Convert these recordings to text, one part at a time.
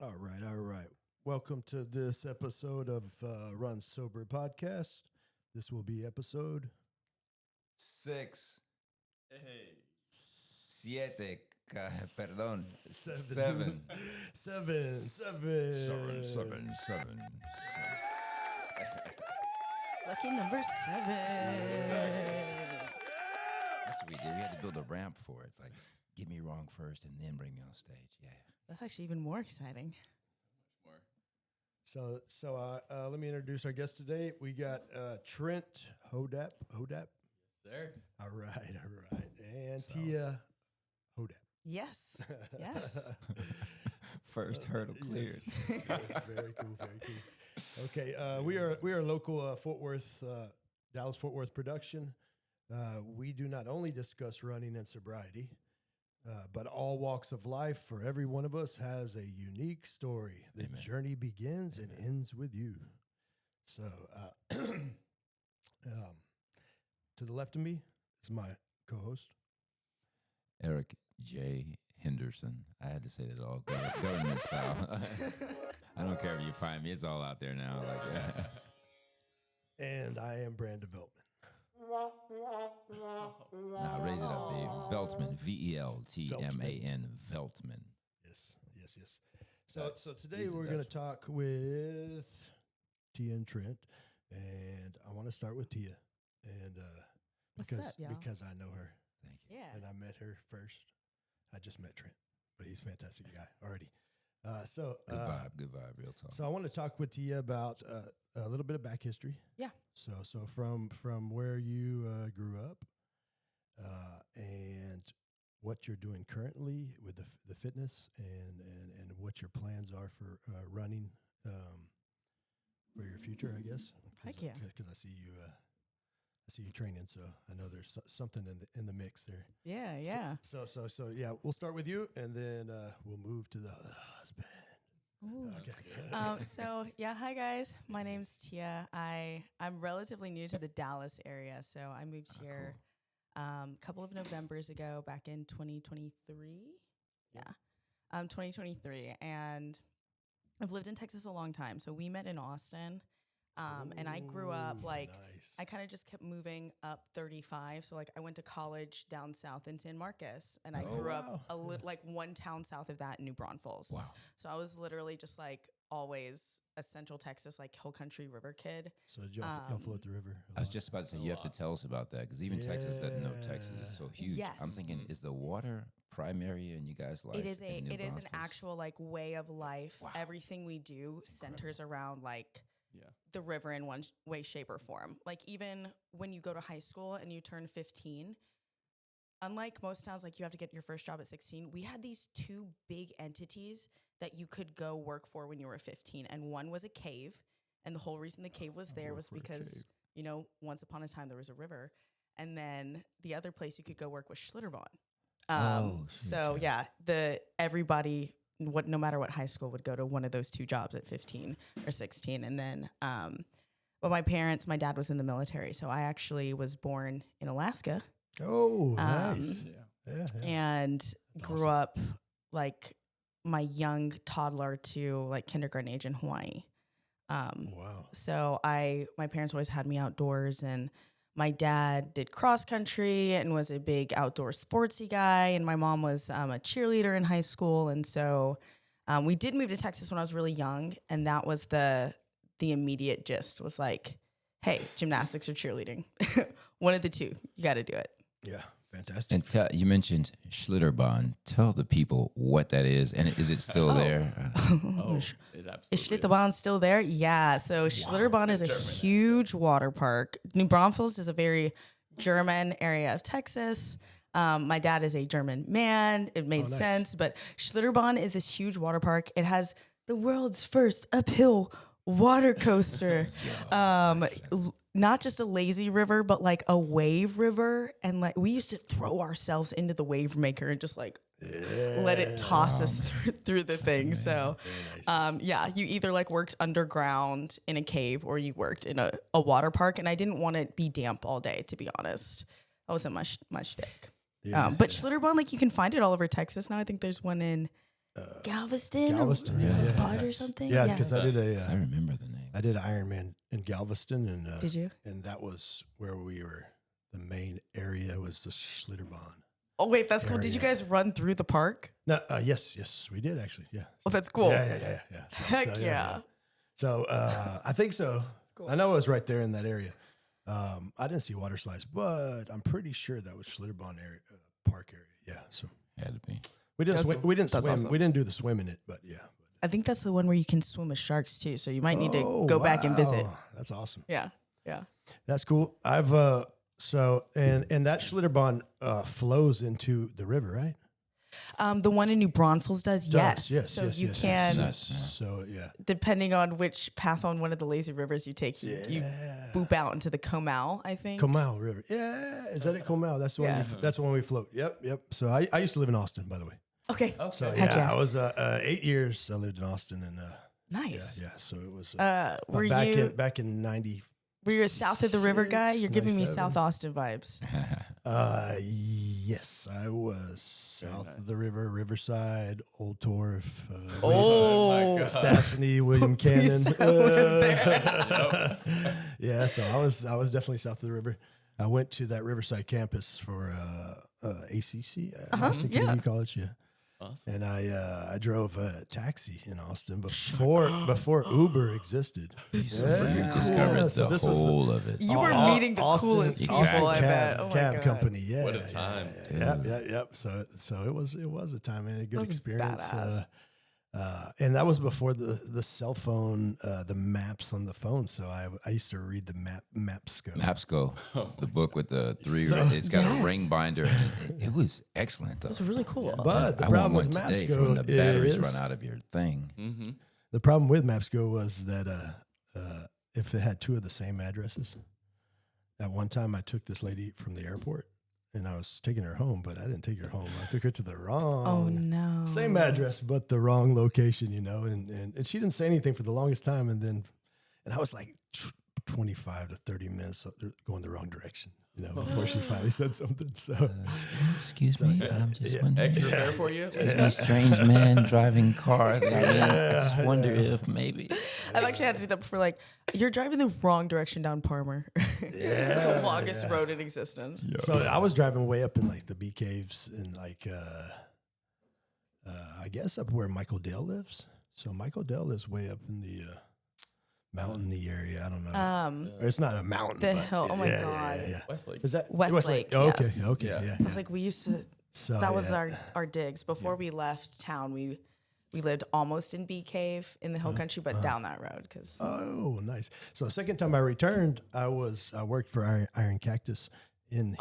All right, all right. Welcome to this episode of Runs0b3r podcast. This will be episode 6, Hey. 7, perdón, seven. 7. Seven. Lucky number 7. That's what we did. We had to build a ramp for it. Like, get me wrong first and then bring me on stage. Yeah. That's actually even more exciting. So let me introduce our guest today. We got Trent Hodap. Sir. All right. And So- Tia Hodap. Yes. Yes. First hurdle cleared. Yes, very cool. Okay, we are a local Fort Worth, Dallas Fort Worth production. We do not only discuss running and sobriety, but all walks of life for every one of us has a unique story. The Amen. journey begins and ends with you. So, to the left of me is my co-host. Eric J. Henderson. I had to say that all government style. I don't care if you find me. It's all out there now. Like, And I am Brand Development. Now raise it up, babe. Veltman. Veltman. Veltman. Yes. So today we're going to talk with Tia and Trent, and I want to start with Tia, and What's because up, y'all? because I know her Thank you. Yeah. and I met her first. I just met Trent, but he's a fantastic guy already. Good vibe, real talk. So I want to talk with Tia about a little bit of back history. Yeah. So from where you grew up, and what you're doing currently with the fitness, and what your plans are for running for your future, I guess. Heck yeah. Because I see you training, so I know there's something in the mix there. Yeah. So yeah, we'll start with you, and then we'll move to the husband. Ooh. Okay. Hi guys. My name's Tia. I'm relatively new to the Dallas area, so I moved here a couple of Novembers ago, back in 2023. Yeah, 2023, and I've lived in Texas a long time. So we met in Austin, and I grew up like. Nice. I kind of just kept moving up 35. So like I went to college down south in San Marcos, and I Oh, grew wow. up like one town south of that in New Braunfels. Wow. So I was literally just like always a Central Texas, like hill country river kid. So did y'all float the river? a I was lot? just about to say, you have to tell us about that, because even Texas doesn't know Texas is so huge. Yes. I'm thinking, is the water primary in you guys' life? It is in New an Braunfels? actual like way of life. Wow. Everything we do centers around like the river in one way, shape, or form. Like even when you go to high school and you turn 15, unlike most towns, like you have to get your first job at 16, we had these two big entities that you could go work for when you were 15. And one was a cave. And the whole reason the cave was there was because, once upon a time there was a river. And then the other place you could go work was Schlitterbahn. So everybody, no matter what high school, would go to one of those two jobs at 15 or 16. And then, my dad was in the military. So I actually was born in Alaska. Oh, nice. Yeah. And grew up like my young toddler to like kindergarten age in Hawaii. Wow. So my parents always had me outdoors, and my dad did cross country and was a big outdoor sportsy guy. And my mom was a cheerleader in high school. And so we did move to Texas when I was really young. And that was the immediate gist was like, hey, gymnastics or cheerleading. One of the two. You got to do it. Yeah. Fantastic. And you mentioned Schlitterbahn. Tell the people what that is, and is it still there? Is Schlitterbahn still there? Yeah. So Schlitterbahn is a huge water park. New Braunfels is a very German area of Texas. My dad is a German man. It made nice. sense. But Schlitterbahn is this huge water park. It has the world's first uphill water coaster. Not just a lazy river, but like a wave river. And like we used to throw ourselves into the wave maker and just like let it toss us through the thing. amazing. So, Very nice. you either like worked underground in a cave or you worked in a water park. And I didn't want to be damp all day, to be honest. That wasn't my shtick. But Schlitterbahn, like you can find it all over Texas now. I think there's one in Galveston, Galveston, or yeah, South yeah, Pod yeah. or something. Yeah, because I did I remember the name. I did an Ironman in Galveston, and Did you? And that was where we were. The main area was the Schlitterbahn. Oh wait, that's cool. Did you area. guys run through the park? No, yes, we did actually. Yeah. Oh, that's cool. Yeah. So, Heck yeah. So I think so. Cool. I know it was right there in that area. I didn't see water slides, but I'm pretty sure that was Schlitterbahn area, park area. Yeah. So Had to be. we didn't That's- we didn't that's swim. awesome. We didn't do the swim in it, but yeah. I think that's the one where you can swim with sharks too. So you might need to go back and visit. Wow. That's awesome. Yeah. That's cool. I've so and that Schlitterbahn flows into the river, right? The one in New Braunfels does, yes. Yes. So yes, you yes, can, yes, yes. So yeah. depending on which path on one of the lazy rivers you take, you boop out into the Comal, I think. Comal River. Yeah, is that it? Comal. That's the one. Yeah. That's the one we float. Yep. So I used to live in Austin, by the way. Okay. So Heck yeah, yeah. I was 8 years. I lived in Austin, and Nice. yeah. So it was Were back in '90. were you a south of the river guy? You're giving me 97. South Austin vibes. Yes, I was south of the river, Riverside, Old Torf, Oh, Stassney, William Cannon. Please don't live there. Yeah, so I was definitely south of the river. I went to that Riverside campus for ACC, Austin Community College. Yeah. Awesome. And I drove a taxi in Austin before Uber existed. You discovered So the this was whole of it. You were meeting the coolest people, I bet. Oh my cab God. company. Yeah. What a time. Yep. So it was a time and a good That was experience. badass. And that was before the cell phone, the maps on the phone. So I used to read the Mapsco. Mapsco, the book with the three. So- It's got Yes. a ring binder. And it was excellent, though. It was really cool. But the I problem want with one today Mapsco from the batteries is run out of your thing. Mm-hmm. the problem with Mapsco was that if it had two of the same addresses, at one time I took this lady from the airport and I was taking her home, but I didn't take her home. I took her to the wrong. Oh no. Same address, but the wrong location, and she didn't say anything for the longest time. And I was like 25 to 30 minutes going the wrong direction, before she finally said something. So, Excuse me, I'm just wondering. Extra fare for you? Is this strange man driving car? I just wonder if maybe. I've actually had to do that before. Like, you're driving the wrong direction down Parmer. Yeah, The longest yeah. road in existence. So I was driving way up in like the bee caves and like, I guess up where Michael Dale lives. So Michael Dale lives way up in the mountainy area. I don't know. Or it's not a mountain. the but hill. Oh my yeah, God. Yeah. Westlake. Is that Westlake, Oh, okay. yes. Okay. Yeah. Yeah. I was like, we used to. So That was yeah. our digs before we left town. We lived almost in Bee Cave in the hill country, but down that road because Oh, nice. So the second time I returned, I worked for Iron Cactus in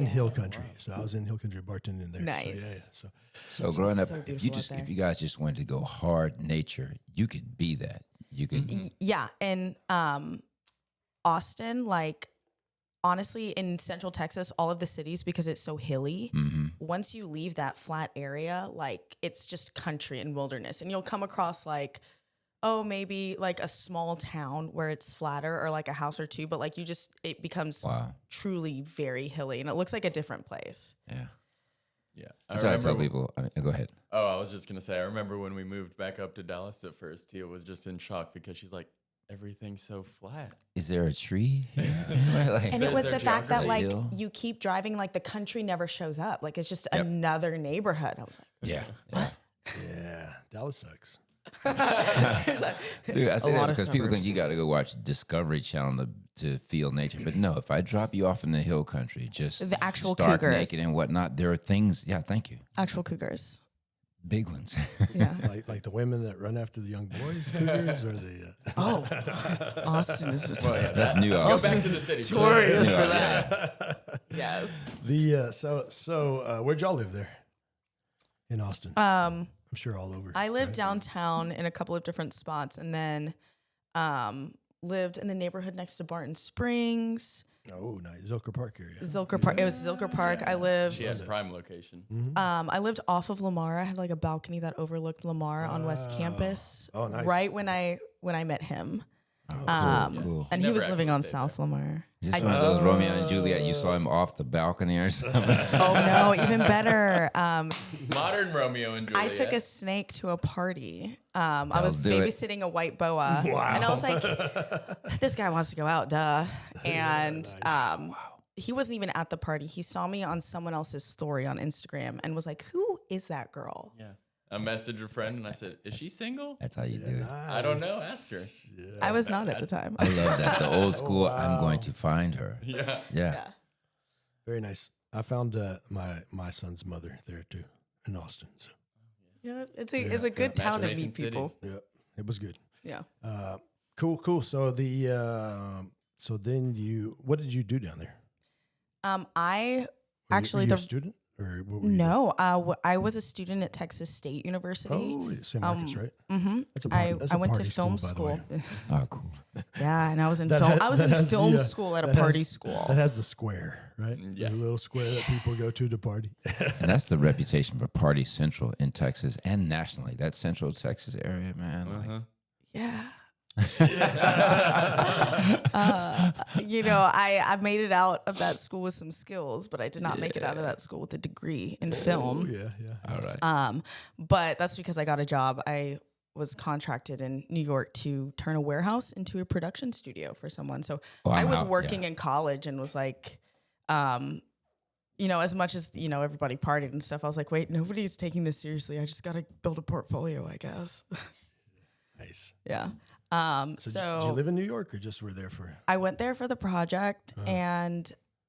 Hill Country. So I was in Hill Country bartending there. Nice. So So growing up, so if you beautiful out if there. you guys just wanted to go hard nature, you could be that. You could. yeah, and Austin, like honestly, in Central Texas, all of the cities because it's so hilly. Mm-hmm. Once you leave that flat area, like it's just country and wilderness, and you'll come across like, oh, maybe like a small town where it's flatter or like a house or two, but like it becomes Wow. truly very hilly, and it looks like a different place. Yeah. Yeah. That's what I tell people. Go ahead. Oh, I was just going to say, I remember when we moved back up to Dallas at first, Tia was just in shock because she's like, everything's so flat. Is there a tree here? Like, And it There's was their the fact that geography. like Hill. you keep driving, like the country never shows up. Like it's just Yep. another neighborhood. I was yeah. yeah, Dallas sucks. like, Dude, I say A that lot of because people think suburbs. you got to go watch Discovery Channel to feel nature. But no, if I drop you off in the hill country, just The actual stark cougars. naked and whatnot, there are things. Yeah, thank you. actual cougars. Big ones. Yeah. like the women that run after the young boys, cougars, or the Oh, Austin is Well, yeah, That's new. Go Austin. back to the city. notorious Yeah, for yeah, that. Yes. where'd y'all live there? In Austin, I'm sure all over. I lived right? downtown in a couple of different spots, and then lived in the neighborhood next to Barton Springs, Oh, nice, Zilker Park area. Zilker Park. It was Zilker Park. I lived. She had prime location. I lived off of Lamar. I had like a balcony that overlooked Lamar on West Wow. Campus. Oh, nice. Right when I met him. Cool. And he Never was living actually on stayed South Lamar. Is this one of those Romeo and Juliet? You saw him off the balcony or something? Oh no, even better. Modern Romeo and Juliet. I took a snake to a party. I That'll was do it. babysitting a white boa, and I was like, "This guy wants to go out, duh." And he wasn't even at the party. He saw me on someone else's story on Instagram and was like, "Who is that girl?" Yeah. I messaged a friend and I said, "Is she single?" That's how you do it. I don't know. Ask her. I was not at the time. I love that. The old school, I'm going to find her. Yeah. Yeah. Very nice. I found my son's mother there too in Austin. So Yeah, it's a good town to Matchmaking meet city. people. yeah, it was good. Yeah. Cool. So so then what did you do down there? I Were actually you a the student or what were you doing? no, I was a student at Texas State University. Oh, St. Marcus, right? Mm-hmm. That's a I went to party film school, by the way. Oh, cool. Yeah, and I was in That film. has- I was that in has the, film uh, school at a that has- party school. That has the square, right? Yeah. The little square that people go to party. And that's the reputation for Party Central in Texas and nationally. That Central Texas area, man. Like, Yeah. I made it out of that school with some skills, but I did not make it out of that school with a degree in film. Yeah. all right. But that's because I got a job. I was contracted in New York to turn a warehouse into a production studio for someone. So Oh, I I'm was out, working yeah. in college and was like, as much as, everybody partied and stuff, I was like, wait, nobody's taking this seriously. I just got to build a portfolio, I guess. Nice. Yeah. So did you live in New York or just were there for? I went there for the project and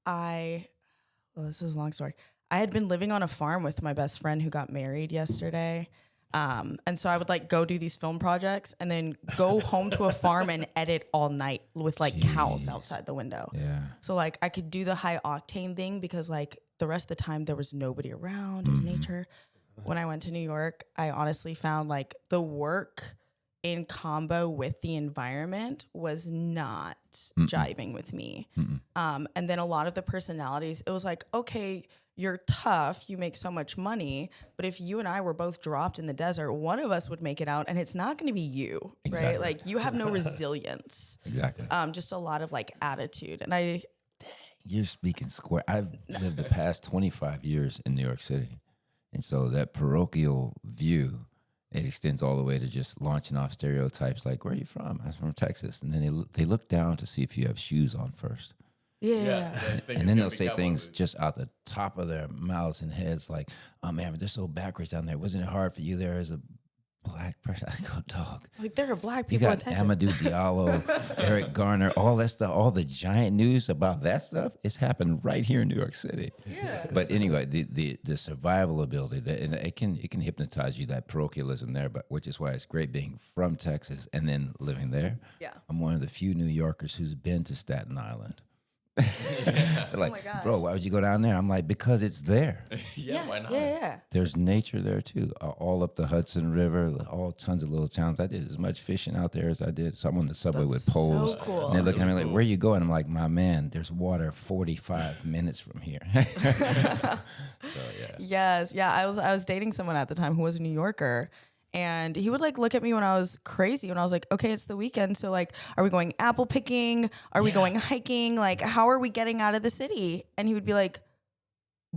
this is a long story. I had been living on a farm with my best friend who got married yesterday. And so I would go do these film projects and then go home to a farm and edit all night with cows outside the window. Yeah. So I could do the high octane thing because the rest of the time there was nobody around. It was nature. When I went to New York, I honestly found the work in combo with the environment was not jiving with me. And then a lot of the personalities, it was okay, you're tough, you make so much money, but if you and I were both dropped in the desert, one of us would make it out and it's not going to be you, Exactly. right? You have no resilience. Exactly. Just a lot of attitude. And You're speaking square. I've lived the past 25 years in New York City. And so that parochial view, it extends all the way to just launching off stereotypes like, where are you from? I'm from Texas. And then they look down to see if you have shoes on first. yeah. And then they'll say things just out the top of their mouths and heads like, oh, man, but they're so backwards down there. Wasn't it hard for you there as a black person? I go, dog. There are black You people in got Texas. Amadou Diallo, Eric Garner, all that stuff, all the giant news about that stuff, it's happened right here in New York City. Yeah. But anyway, the survival ability, and it can hypnotize you, that parochialism there, but which is why it's great being from Texas and then living there. Yeah. I'm one of the few New Yorkers who's been to Staten Island. They're like, my gosh. bro, why would you go down there? I'm like, because it's there. Yeah, why not? Yeah. There's nature there too, all up the Hudson River, all tons of little towns. I did as much fishing out there as I did. So I'm on the subway with That's poles. so cool. And they're looking at me like, where you going? I'm like, my man, there's water 45 minutes from here. So yeah. Yes. Yeah. I was dating someone at the time who was a New Yorker. And he would look at me when I was crazy, when I was like, okay, it's the weekend. So are we going apple picking? Are we going hiking? How are we getting out of the city? And he would be like,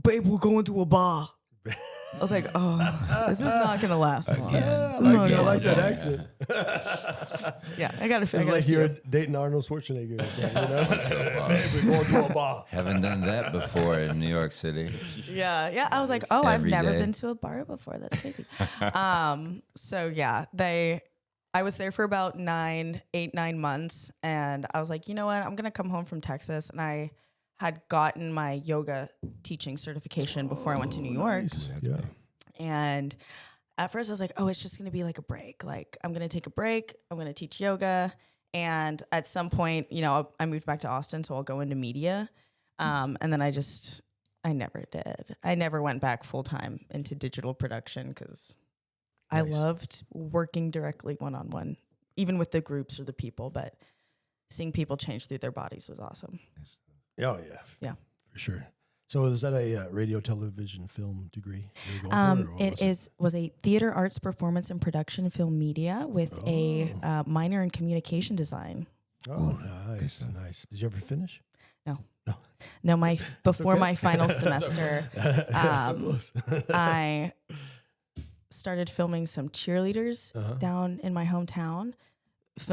babe, we're going to a bar. I was like, oh, this is not going to last long. Yeah, I like that accent. Yeah, I got to feel It's like you're dating Arnold Schwarzenegger. Or something, Hey, we're going to a bar. Haven't done that before in New York City. Yeah. I was like, oh, I've Every never day. been to a bar before. That's crazy. So yeah, I was there for about 9 months. And I was like, you know what? I'm going to come home from Texas. And I had gotten my yoga teaching certification before I went to New York. Nice. Yeah. And at first I was like, oh, it's just going to be a break. I'm going to take a break. I'm going to teach yoga. And at some point, I moved back to Austin, so I'll go into media. And then I never did. I never went back full time into digital production because I loved working directly one-on-one, even with the groups or the people, but seeing people change through their bodies was awesome. Oh, yeah. Yeah. For sure. So is that a radio, television, film degree you were going for, or what Was a theater arts, performance, and production film media with a minor in communication design. Oh, good nice, stuff. nice. Did you ever finish? No, before okay. my final semester, So close. I started filming some cheerleaders down in my hometown. I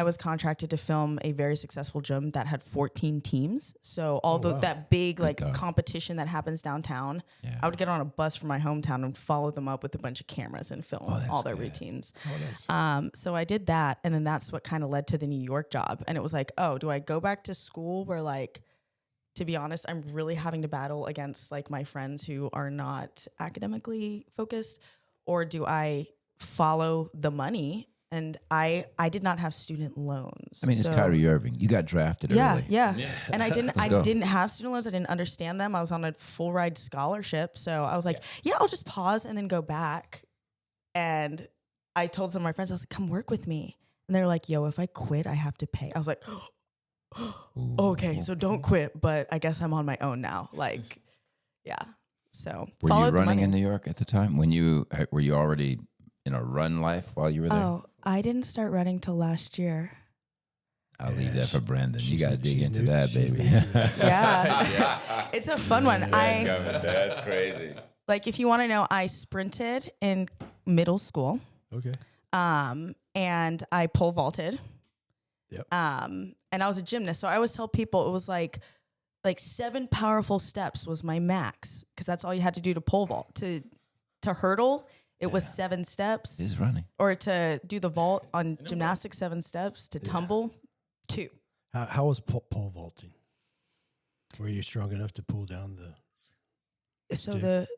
was contracted to film a very successful gym that had 14 teams. So wow. that big like God. competition that happens downtown, Yeah. I would get on a bus from my hometown and follow them up with a bunch of cameras and film that's all their good. routines. Oh, nice. So I did that, and then that's what kind of led to the New York job. And it was like, oh, do I go back to school where, like, to be honest, I'm really having to battle against like my friends who are not academically focused, or do I follow the money? And I did not have student loans. I mean, it's so- Kyrie Irving. You got drafted yeah, early. yeah. And I go. didn't have student loans. I didn't understand them. I was on a full ride scholarship. So I was like, yeah, I'll just pause and then go back. And I told some of my friends, I was like, come work with me. And they were like, yo, if I quit, I have to pay. I was like, okay, so don't quit, but I guess I'm on my own now. Like, yeah. So Were you followed the running money. in New York at the time? Were you already in a run life while you were there? Oh, I didn't start running till last year. I'll leave Yeah, that for Brandon. You she's got to new- dig she's into new- that, she's baby. new to it. Yeah. It's a fun one. That's crazy. Like, if you want to know, I sprinted in middle school. Okay. And I pole vaulted. Yep. And I was a gymnast. So I always tell people it was like 7 powerful steps was my max, because that's all you had to do to pole vault. To hurdle, it was 7 steps. He's running. Or to do the vault on gymnastics, 7 steps. To tumble, 2. How was pole vaulting? Were you strong enough to pull down the So stick?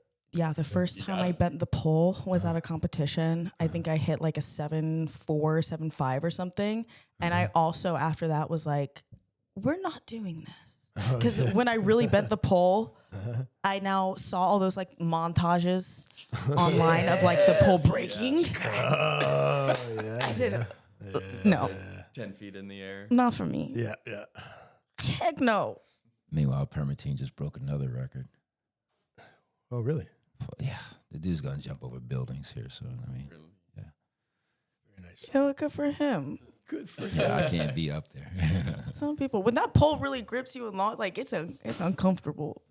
the first time I bent the pole was at a competition. I think I hit like a 7.4, 7.5 or something. And I also, after that, was like, we're not doing this. Because when I really bent the pole, I now saw all those like montages online of like the pole breaking. Oh, yeah. I said, no, 10 feet in the air. not for me. Yeah, yeah. Heck no. Meanwhile, Permatine just broke another record. Oh, really? Yeah, the dude's gonna jump over buildings here. So I mean, Very nice. You know what? Good for him. Good for you. yeah, I can't be up there. Some people, when that pole really grips you and long, like it's uncomfortable.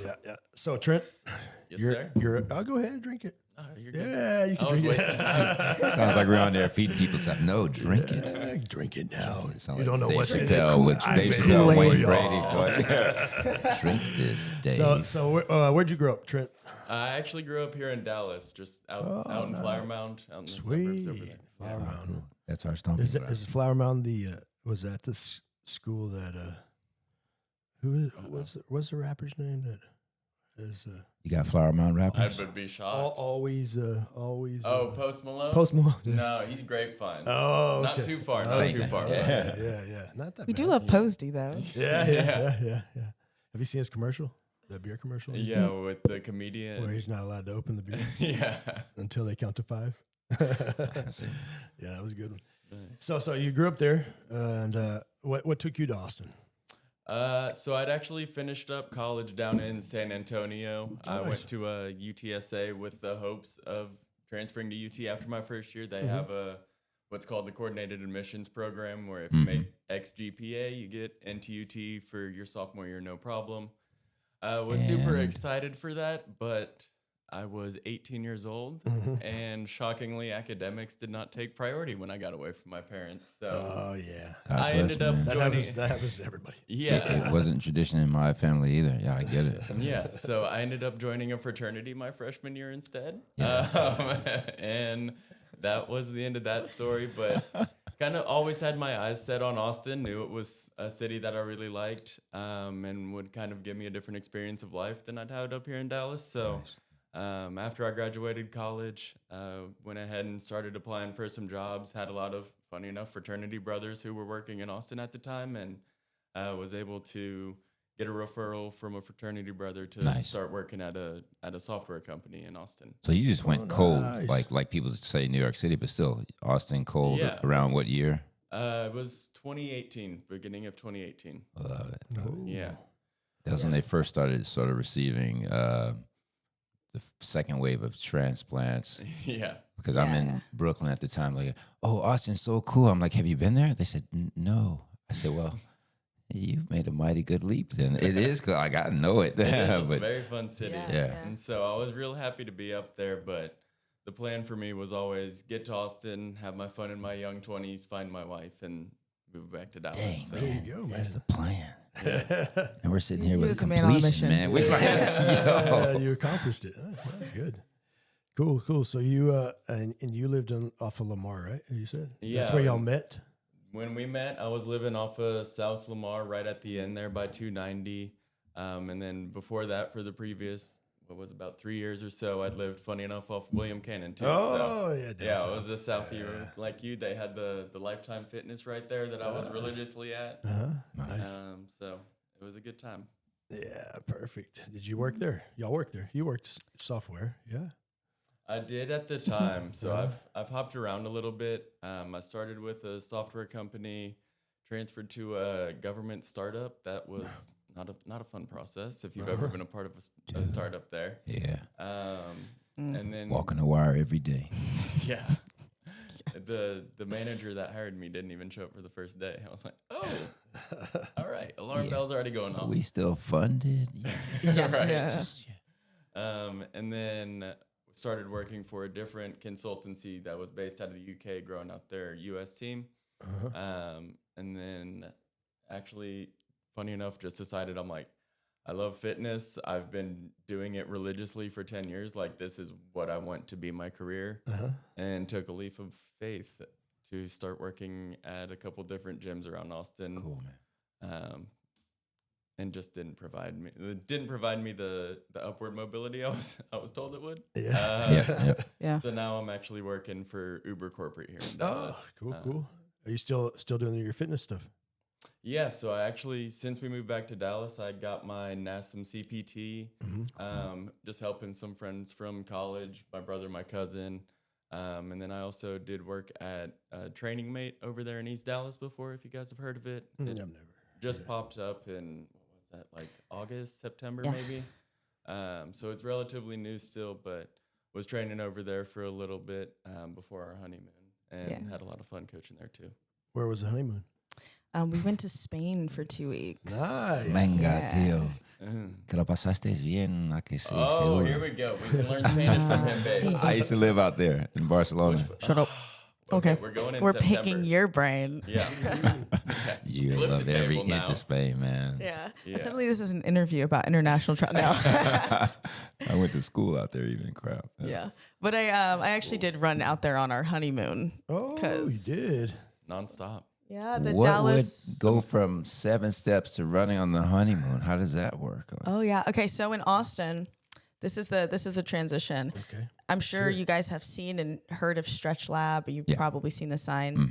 Yeah, yeah. So Trent, Yes, sir. I'll go ahead and drink it. Oh, you're good. Yeah, you I can was drink wasting it. time. Sounds like we're on there feeding people stuff. No, drink it. Yeah, drink it now. It sounds You don't know Dave what's in the Chappelle with Kool-Aid. Dave I've been Chappelle, waiting Wayne for Brady. y'all. But drink this, Dave. So where'd you grow up, Trent? I actually grew up here in Dallas, just out in Flower Mound, out in the Sweet. suburbs over there. Flower Mound. That's our stomping Is ground. Flower Mound the was that the school that what's the rapper's name that is You got Flower Mound I rappers? would be shocked. always Oh, Post Malone? Post Malone? Yeah. No, he's grapevine. Oh, Not okay. too far. Okay. Not too far. Yeah. Yeah. Not that We bad. do love Posty though. Yeah. Have you seen his commercial? The beer commercial? Yeah, with the comedian. Where he's not allowed to open the beer Yeah. until they count to 5. See. Yeah, that was a good one. So you grew up there, and what took you to Austin? So I'd actually finished up college down in San Antonio. I nice. went to a UTSA with the hopes of transferring to UT after my first year. They have what's called the coordinated admissions program, where if you make X GPA, you get into UT for your sophomore year, no problem. I was super And- excited for that, but I was 18 years old, and shockingly, academics did not take priority when I got away from my parents. So Oh yeah, God I bless, ended up man. that happens to everybody. yeah. It wasn't tradition in my family either. Yeah, I get it. Yeah, so I ended up joining a fraternity my freshman year instead. And that was the end of that story. But kind of always had my eyes set on Austin, knew it was a city that I really liked, and would kind of give me a different experience of life than I'd had up here in Dallas. So after I graduated college, went ahead and started applying for some jobs, had a lot of, funny enough, fraternity brothers who were working in Austin at the time, and was able to get a referral from a fraternity brother to Nice. start working at a software company in Austin. So you just went cold, nice. like people say New York City, but still Austin cold. Yeah. Around what year? It was 2018, beginning of 2018. Love it. Oh. Yeah. That was when they first started sort of receiving the the second wave of transplants. Yeah. Because I'm in Brooklyn at the time. Like, oh, Austin's so cool. I'm like, have you been there? They said, no. I said, well, you've made a mighty good leap then. It is good. I got to know it. It's a very fun city. Yeah. And so I was real happy to be up there, but the plan for me was always get to Austin, have my fun in my young 20s, find my wife, and move back to Dallas. Dang, So, There you go, man. that's the plan. And we're sitting here He with was a a man on a completion, mission. man. We're like, Yeah, yo. you accomplished it. Oh, that's good. Cool. So you and you lived off of Lamar, right? You said Yeah. that's where y'all met. when we met, I was living off of South Lamar, right at the end there by 290. And then before that, for the previous, about 3 years or so, I'd lived, funny enough, off William Cannon too. Oh, yeah, Yeah, down it was south. a South like you. They had the Lifetime Fitness right there that I was religiously at. Nice. So it was a good time. Yeah, perfect. Did you work there? Y'all worked there. You worked software, yeah. I did at the time. So I've hopped around a little bit. I started with a software company, transferred to a government startup. That was not a fun process if you've ever been a part of a startup there. Yeah. And then Walking the wire every day. yeah. The manager that hired me didn't even show up for the first day. I was like, oh, all right. Alarm bell's already going off. We still funded. Right. Yeah. And then started working for a different consultancy that was based out of the UK, growing out their US team. And then actually, funny enough, just decided I'm like, I love fitness. I've been doing it religiously for 10 years. Like, this is what I want to be my career. And took a leap of faith to start working at a couple different gyms around Austin. Cool, man. And just didn't provide me the upward mobility I was told it would. Yeah. So now I'm actually working for Uber corporate here in Oh, Dallas. cool. Are you still doing your fitness stuff? Yeah, so I actually, since we moved back to Dallas, I got my NASM CPT, just helping some friends from college, my brother, my cousin. And then I also did work at Training Mate over there in East Dallas before, if you guys have heard of it. I've It never. just popped up in, what was that, like August, September Yeah. maybe? So it's relatively new still, but was training over there for a little bit before our honeymoon and had a lot of fun coaching there too. Where was the honeymoon? We went to Spain for 2 weeks. Nice. Venga, tío. Mhm. Que lo pasaste bien. A que sí, Oh, seguro. here we go. We can learn Spanish from him, babe. I used to live out there in Barcelona. Shut up. Okay. We're going in We're September. picking your brain. Yeah. You Flip the love every table inch now. of Spain, man. Yeah. Yeah. Suddenly this is an interview about international travel now. I went to school out there, even crap. Yeah. But I actually did run out there on our honeymoon. Oh, you 'Cause- did. Nonstop. Yeah, the What Dallas. would go from 7 steps to running on the honeymoon? How does that work? Oh yeah. Okay, so in Austin, this is the transition. Okay. I'm sure you guys have seen and heard of Stretch Lab. You've Yeah. probably seen the signs.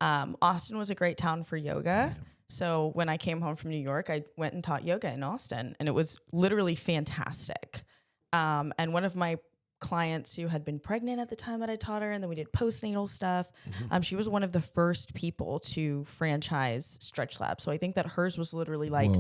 Austin was a great town for yoga. So when I came home from New York, I went and taught yoga in Austin, and it was literally fantastic. And one of my clients who had been pregnant at the time that I taught her, and then we did postnatal stuff. She was one of the first people to franchise Stretch Lab. So I think that hers was literally like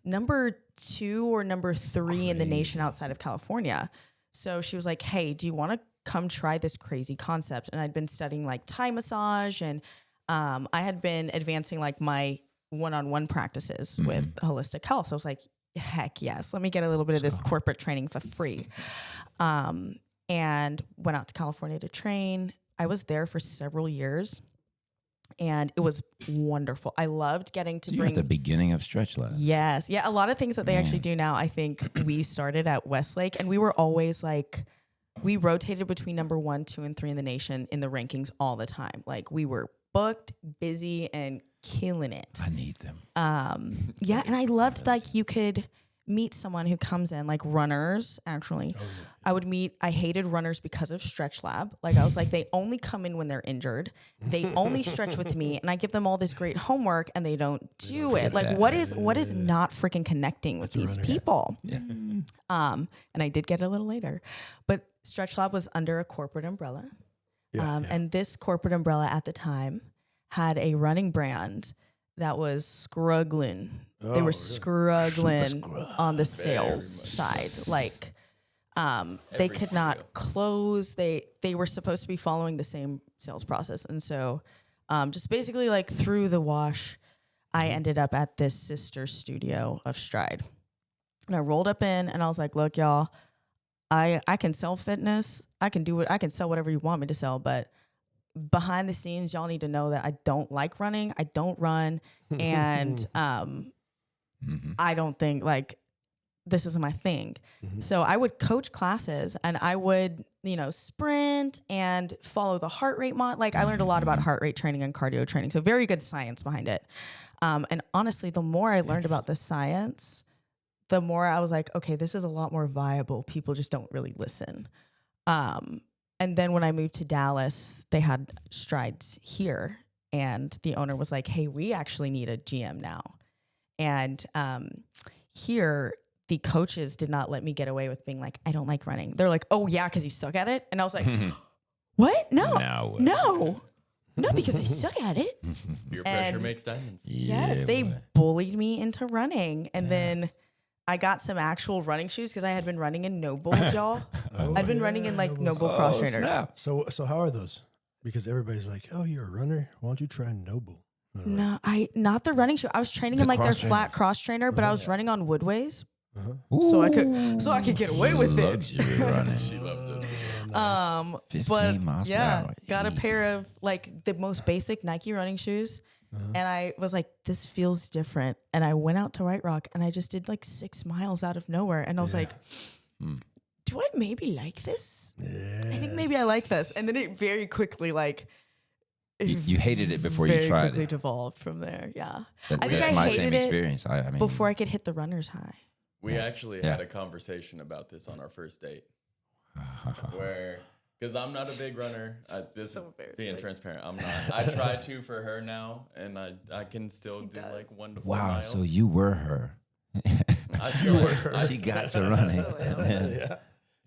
number 2 or number 3 in the nation outside of California. So she was like, hey, do you want to come try this crazy concept? And I'd been studying like Thai massage, and I had been advancing like my one-on-one practices with holistic health. So I was like, heck yes, let me get a little bit of this corporate training for free. And went out to California to train. I was there for several years, and it was wonderful. I loved getting to So you're bring at the beginning of Stretch Lab. Yes. Yeah. A lot of things that they actually do now, I think we started at Westlake, and we were always like, we rotated between number 1, 2, and 3 in the nation in the rankings all the time. Like, we were booked, busy, and killing it. I need them. Yeah. And I loved like you could meet someone who comes in, like runners, actually. I hated runners because of Stretch Lab. Like, I was like, they only come in when they're injured. They only stretch with me, and I give them all this great homework, and they don't do it. Like, what is not freaking connecting with these people? And I did get it a little later, but Stretch Lab was under a corporate umbrella. And this corporate umbrella at the time had a running brand that was struggling. They were struggling on the sales side. Like, They Every could studio. not close. They were supposed to be following the same sales process. And so just basically like through the wash, I ended up at this sister studio of Stride. And I rolled up in and I was like, look, y'all, I can sell fitness. I can sell whatever you want me to sell, but behind the scenes, y'all need to know that I don't like running. I don't run. And I don't think like this is my thing. So I would coach classes and I would, sprint and follow the heart rate Like I learned a lot about heart rate training and cardio training. So very good science behind it. And honestly, the more I learned about the science, the more I was like, okay, this is a lot more viable. People just don't really listen. And then when I moved to Dallas, they had Strides here. And the owner was like, hey, we actually need a GM now. And here, the coaches did not let me get away with being like, I don't like running. They're like, oh, yeah, because you suck at it. And I was like, what? No, no, because I suck at it. Peer pressure makes diamonds. Yes, they bullied me into running. And then I got some actual running shoes because I had been running in Nobles, y'all. I'd been running in like Noble cross trainers. So how are those? Because everybody's like, oh, you're a runner. Why don't you try Noble? No, not the running shoe. I was training in like their flat cross trainer, but I was running on woodways. So I could get away with it. Luxury running. She loves it. 15 But miles per yeah, hour. got a Easy. pair of like the most basic Nike running shoes. And I was like, this feels different. And I went out to White Rock and I just did like 6 miles out of nowhere. And I was like, do I maybe like this? Yes. I think maybe I like this. And then it very quickly like You hated it before you very tried quickly it. devolved from there. Yeah. That- I think that's I my hated same it experience. I mean, before I could hit the runner's high. We actually had a conversation about this on our first date, where because I'm not a big runner. This So is being embarrassing. transparent. I'm not. I try to for her now, and I can still do does. like 1 to 4 wow, miles. so you were her. I still am. She got to running.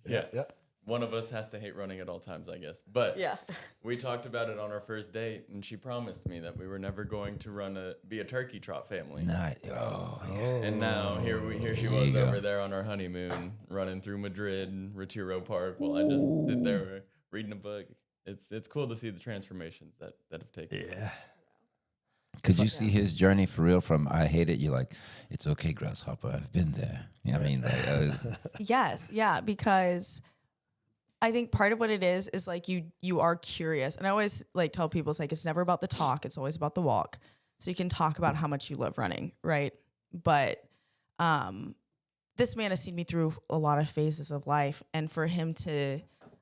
Yeah. One of us has to hate running at all times, I guess. But Yeah. we talked about it on our first date, and she promised me that we were never going to be a turkey trot family. Not, oh, And now here she There was you go. over there on our honeymoon, running through Madrid and Retiro Park while I just sit there reading a book. It's cool to see the transformations that have taken place. Yeah. Could you see his journey for real? From I hate it, you're like, it's okay, grasshopper. I've been there. You know what I mean? Like, Yes. Yeah. Because I think part of what it is like you are curious. And I always like tell people it's like, it's never about the talk. It's always about the walk. So you can talk about how much you love running. Right. But, this man has seen me through a lot of phases of life. And for him to,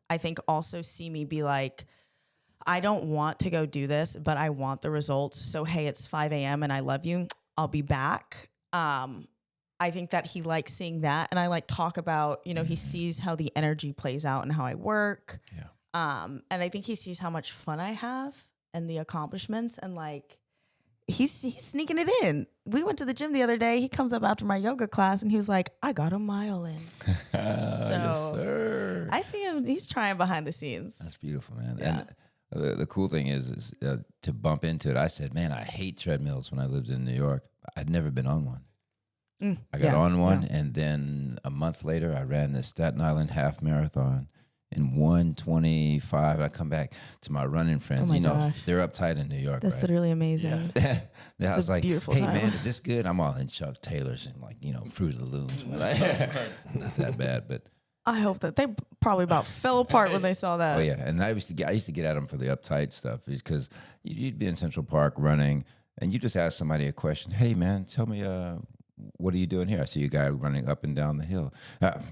I think also see me be like, I don't want to go do this, but I want the results. So, hey, it's 5 a.m. and I love you. I'll be back. I think that he likes seeing that. And I like talk about, he sees how the energy plays out and how I work. Yeah. And I think he sees how much fun I have and the accomplishments and like, he's sneaking it in. We went to the gym the other day. He comes up after my yoga class and he was like, I got a mile in. Yes, sir. I see him. He's trying behind the scenes. That's beautiful, man. Yeah. And the cool thing is to bump into it. I said, man, I hate treadmills when I lived in New York. I'd never been on one. I got on one, and then a month later, I ran the Staten Island half marathon in 1:25. I come back to my running friends. Oh my gosh. They're uptight in New York, That's right? literally amazing. I was a like, beautiful hey, time. man, is this good? I'm all in Chuck Taylors and like, Fruit of the Looms. But not that bad, but I hope that they probably about fell apart when they saw that. oh yeah, and I used to get at them for the uptight stuff because you'd be in Central Park running, and you just ask somebody a question. Hey man, tell me, what are you doing here? I see a guy running up and down the hill.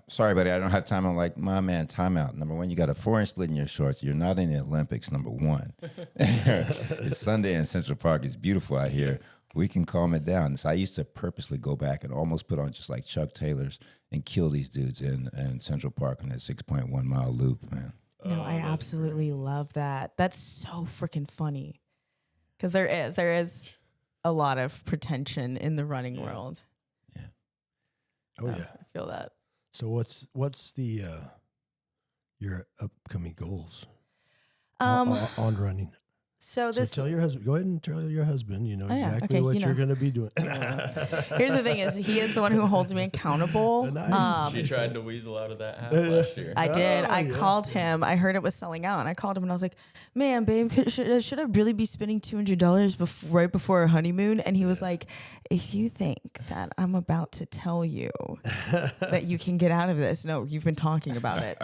Sorry, buddy, I don't have time. I'm like, my man, time out. Number one, you got a 4-inch split in your shorts. You're not in the Olympics. Number one, it's Sunday in Central Park. It's beautiful out here. We can calm it down. So I used to purposely go back and almost put on just like Chuck Taylors and kill these dudes in Central Park on that 6.1 mile loop, man. No, I absolutely love that. That's so freaking funny. Because there is a lot of pretension in the running world. Oh yeah. I feel that. So what's the your upcoming goals Um, on running? So So this tell your husband. Go ahead and tell your husband. You know Oh, yeah. exactly Okay, what you you're know. going to be doing. here's the thing: is he is the one who holds me accountable. Nice. She tried to weasel out of that half last year. I did. Oh, I yeah. called him. I heard it was selling out, and I called him and I was like, "Man, babe, should I really be spending $200 right before our honeymoon?" And he was like, "If you think that I'm about to tell you that you can get out of this, no, you've been talking about it."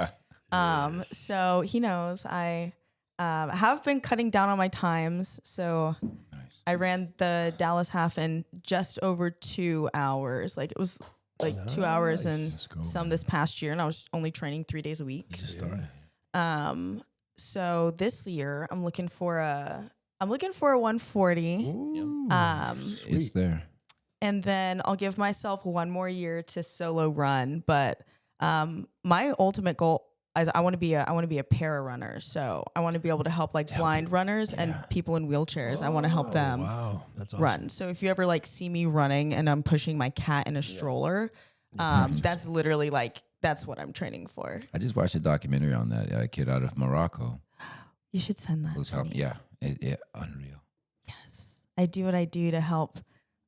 So he knows I have been cutting down on my times. So I ran the Dallas half in just over 2 hours. Like it was like 2 hours and Nice. some this past year, and I was only training 3 days a week. Just started. So this year I'm looking for a 140. Ooh, It's sweet. there. And then I'll give myself one more year to solo run. But my ultimate goal is I want to be a para runner. So I want to be able to help like blind runners and people in wheelchairs. I want to help them Wow, that's awesome. run. So if you ever like see me running and I'm pushing my cat in a stroller, that's literally like that's what I'm training for. I just watched a documentary on that kid out of Morocco. You should send that Who's to helping? me. Yeah, unreal. Yes, I do what I do to help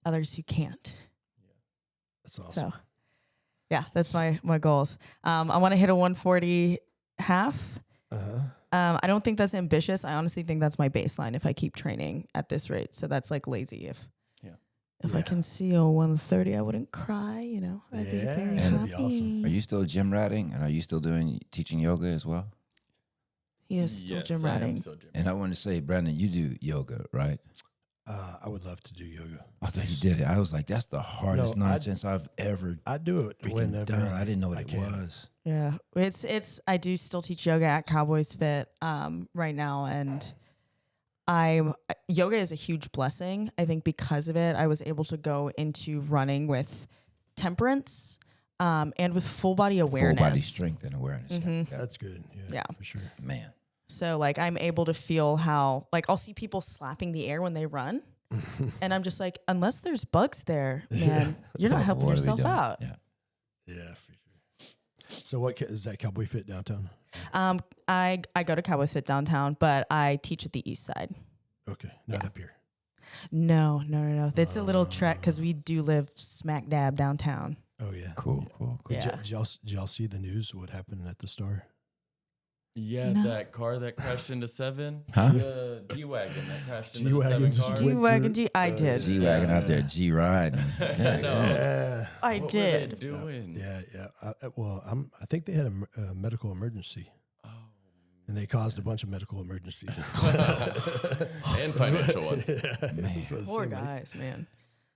others who can't. That's awesome. So, yeah, that's my goals. I want to hit a 140 half. I don't think that's ambitious. I honestly think that's my baseline if I keep training at this rate. So that's like lazy. If I can see a 130, I wouldn't cry. You know, I'd be Yeah, very that'd happy. be awesome. Are you still gym ratting? And are you still teaching yoga as well? He is still Yes, gym I am ratting. still gym And I want to say, Brandon, you do yoga, right? I would love to do yoga. I thought you did it. I was like, that's the hardest No, nonsense I've ever I do it freaking whenever done. I didn't know what I it can. was. Yeah, it's. I do still teach yoga at Cowboys Fit right now, and yoga is a huge blessing. I think because of it, I was able to go into running with temperance and with full body awareness. Full body strength and awareness. Mhm. Yeah. That's good. Yeah, Yeah. for sure. Man. So like I'm able to feel how like I'll see people slapping the air when they run, and I'm just like, unless there's bugs there, man, you're not helping What are we yourself doing? out. Yeah. Yeah, for sure. So what is that Cowboy Fit downtown? I go to Cowboys Fit downtown, but I teach at the east side. Okay, not up here. No. It's a little trek because we do live smack dab downtown. Oh yeah. Cool. Yeah. Did y'all see the news? What happened at the Star? Yeah, No. that car that crashed into 7. Huh? The G-Wagon that crashed into the G-Wagon 7 just car. went G-Wagon, through, I did. G Wagon out there, G riding. Yeah, I What did. were they doing? yeah. I think they had a medical emergency, Oh. and they caused a bunch of medical emergencies. And financial ones. That's what it Poor seemed like. guys, man.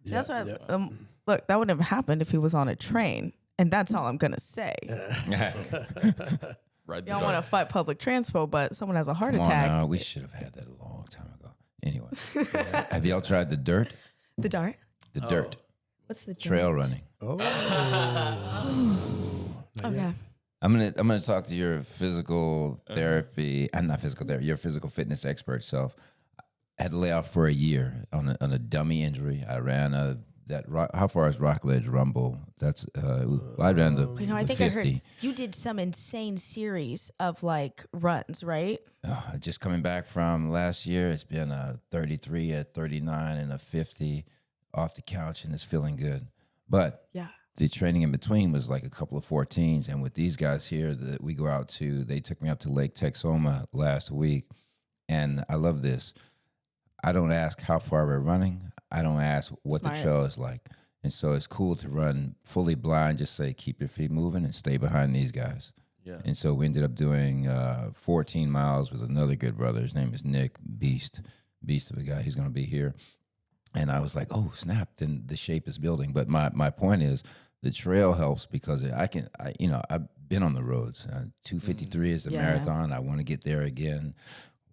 So Yeah, that's why, yeah. look, that wouldn't have happened if he was on a train. And that's all I'm going to say. Ride the Y'all want to dart. fight public transport, but someone has a heart Come on attack. now, we should have had that a long time ago. Anyway, have y'all tried the dirt? The dart? The dirt What's the trail dart? running. Oh. Not yet. Okay. I'm gonna talk to your physical therapy. I'm not physical therapy. Your physical fitness expert self. I had to lay off for a year on a dummy injury. I ran how far is Rockledge Rumble? That's I ran the. You know, I the think I heard 50. you did some insane series of like runs, right? Just coming back from last year, it's been a 33, a 39, and a 50 off the couch, and it's feeling good. But Yeah. the training in between was like a couple of 14s, and with these guys here that we go out to, they took me up to Lake Texoma last week, and I love this. I don't ask how far we're running. I don't ask what Smart. the trail is like. And so it's cool to run fully blind, just say, keep your feet moving and stay behind these guys. Yeah. And so we ended up doing 14 miles with another good brother. His name is Nick Beast of a guy. He's going to be here. And I was like, oh, snap, then the shape is building. But my point is the trail helps because I've been on the roads. 253 is the Yeah. marathon. I want to get there again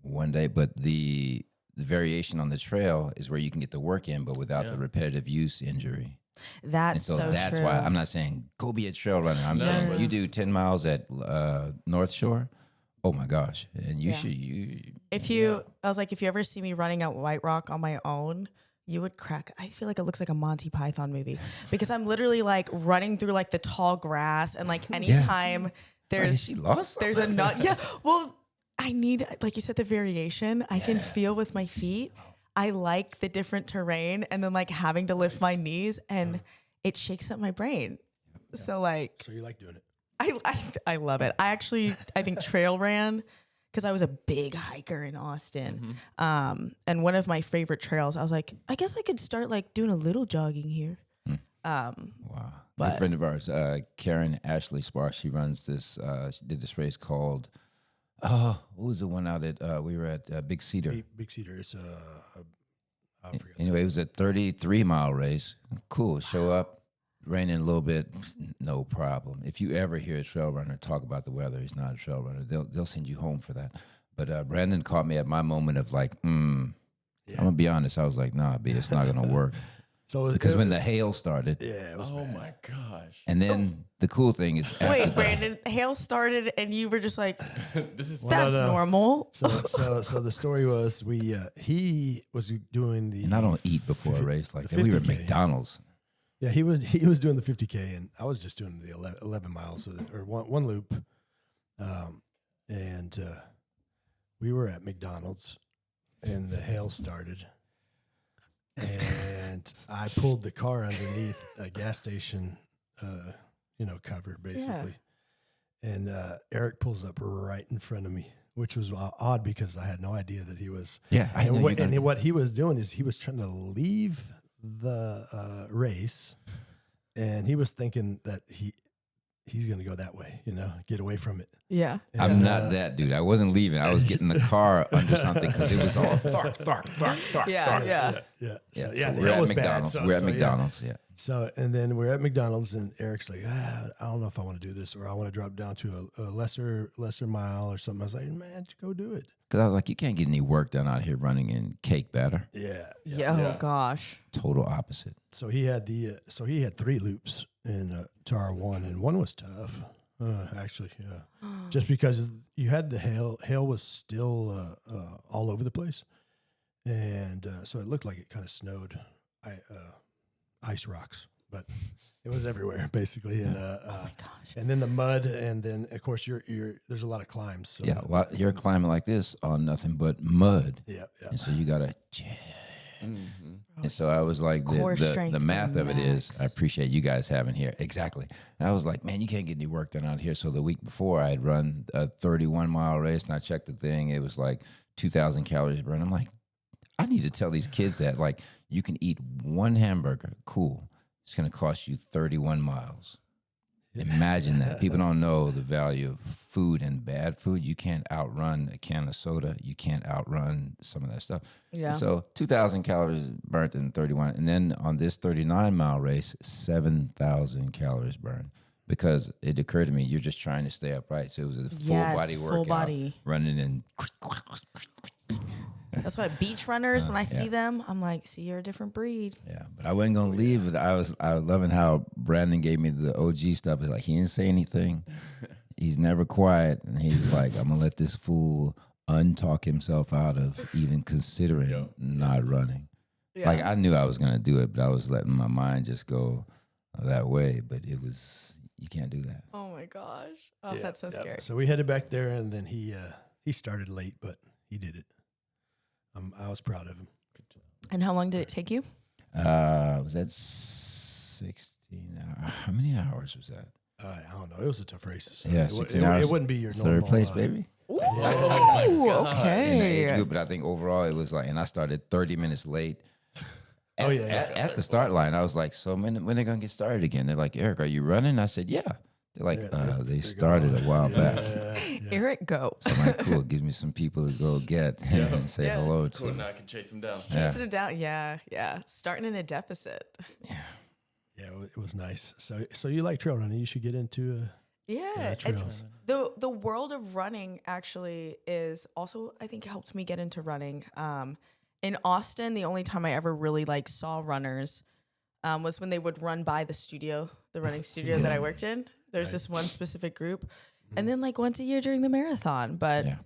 one day. But the variation on the trail is where you can get the work in, but without the repetitive use injury. That's And so that's true. why I'm not saying go be a trail runner. I'm No, saying but- if you do 10 miles at North Shore, oh my gosh. And you Yeah. should, I was like, if you ever see me running at White Rock on my own, you would crack. I feel like it looks like a Monty Python movie because I'm literally like running through like the tall grass and like anytime Wait, there's she lost there's a nut. Yeah. Well, I need, like you said, the variation. I can feel with my feet. I like the different terrain, and then like having to lift my knees, and it shakes up my brain. So like, So you like doing it? I love it. I think trail ran because I was a big hiker in Austin. And one of my favorite trails, I was like, I guess I could start like doing a little jogging here. Wow. But- Good friend of ours, Karen Ashley Sparks, she runs this, she did this race called, what was the one out at, we were at Big Cedar. Big Cedar is I forgot. Anyway, it was a 33-mile race. Cool. Show up, rain in a little bit, no problem. If you ever hear a trail runner talk about the weather, he's not a trail runner. They'll send you home for that. But Brandon caught me at my moment of like, I'm gonna be honest. I was like, nah, B, it's not gonna work. So Because when the hail started, it was Oh bad. my gosh. and then the cool thing is, after Wait, that- Brandon, hail started and you were just like, This is that's no. normal. So the story was he was doing the and I don't eat before a race like the that. We were at 50K. McDonald's. Yeah, he was doing the 50K, and I was just doing the 11 miles or one loop, and we were at McDonald's, and the hail started, and I pulled the car underneath a gas station, cover basically, and Eric pulls up right in front of me, which was odd because I had no idea that he was. Yeah, I know you're gonna- What he was doing is he was trying to leave the race, and he was thinking that he's going to go that way, get away from it. Yeah. I'm And, not that dude. I wasn't leaving. I was getting the car under something because it was all thark, thark, thark, thark. Yeah. thark. Yeah. Yeah. Yeah, So, so yeah, we're it at was bad. McDonald's. So- We're at so, yeah. McDonald's. Yeah. So, and then we're at McDonald's, and Eric's like, I don't know if I want to do this, or I want to drop down to a lesser mile or something. I was like, man, go do it. Because I was like, you can't get any work done out here running in cake batter. Yeah. Yeah. Oh Yeah. gosh. Total opposite. So he had he had 3 loops in Tar 1, and one was tough. Actually, yeah, just because you had the hail. Hail was still all over the place, and so it looked like it kind of snowed. Ice rocks, but it was everywhere basically. And Oh my gosh. and then the mud, and then of course you're there's a lot of climbs. So Yeah, you're climbing like this on nothing but mud. yeah. And so you got to jam. Mhm. And so I was like, Core the strength math to of it is, max. I appreciate you guys having here. Exactly. And I was like, man, you can't get any work done out here. So the week before, I had run a 31-mile race, and I checked the thing. It was like 2,000 calories burned. I'm like, I need to tell these kids that, like, you can eat one hamburger. Cool. It's going to cost you 31 miles. Imagine that. People don't know the value of food and bad food. You can't outrun a can of soda. You can't outrun some of that stuff. Yeah. So 2,000 calories burnt in 31. And then on this 39-mile race, 7,000 calories burned. Because it occurred to me, you're just trying to stay upright. So it was a full Yes, body full workout. body. Running in. That's why beach runners, when I see yeah. them, I'm like, see, you're a different breed. Yeah, but I wasn't gonna leave. But I was loving how Brandon gave me the OG stuff. It's like he didn't say anything. He's never quiet, and he's like, "I'm gonna let this fool untalk himself out of even considering not running." Like I knew I was gonna do it, but I was letting my mind just go that way. But it was you can't do that. Oh my gosh. Oh, Yeah, that's so yeah. scary. So we headed back there, and then he started late, but he did it. I was proud of him. And how long did it take you? Was that 16 hours? How many hours was that? I don't know. It was a tough race. So Yeah, it, 16 hours. it wouldn't be your normal Third place, baby. Ooh, In the okay. age group, but I think overall it was like, and I started 30 minutes late. At, Oh, yeah. At the start line, I was like, so when are they gonna get started again? They're like, Eric, are you running? I said, yeah. They're like, they started a while back. Eric, go. So I'm like, cool. It gives me some people to go get and say Yeah. hello to. Cool, now I can chase him down. Yeah. Chasing it down. Yeah. Yeah. Starting in a deficit. Yeah, it was nice. So you like trail running? You should get into Yeah. trails. The world of running actually is also, I think, helped me get into running. In Austin, the only time I ever really like saw runners was when they would run by the studio, the running studio that I worked in. There's this one specific group. And then like once a year during the marathon. But Yeah.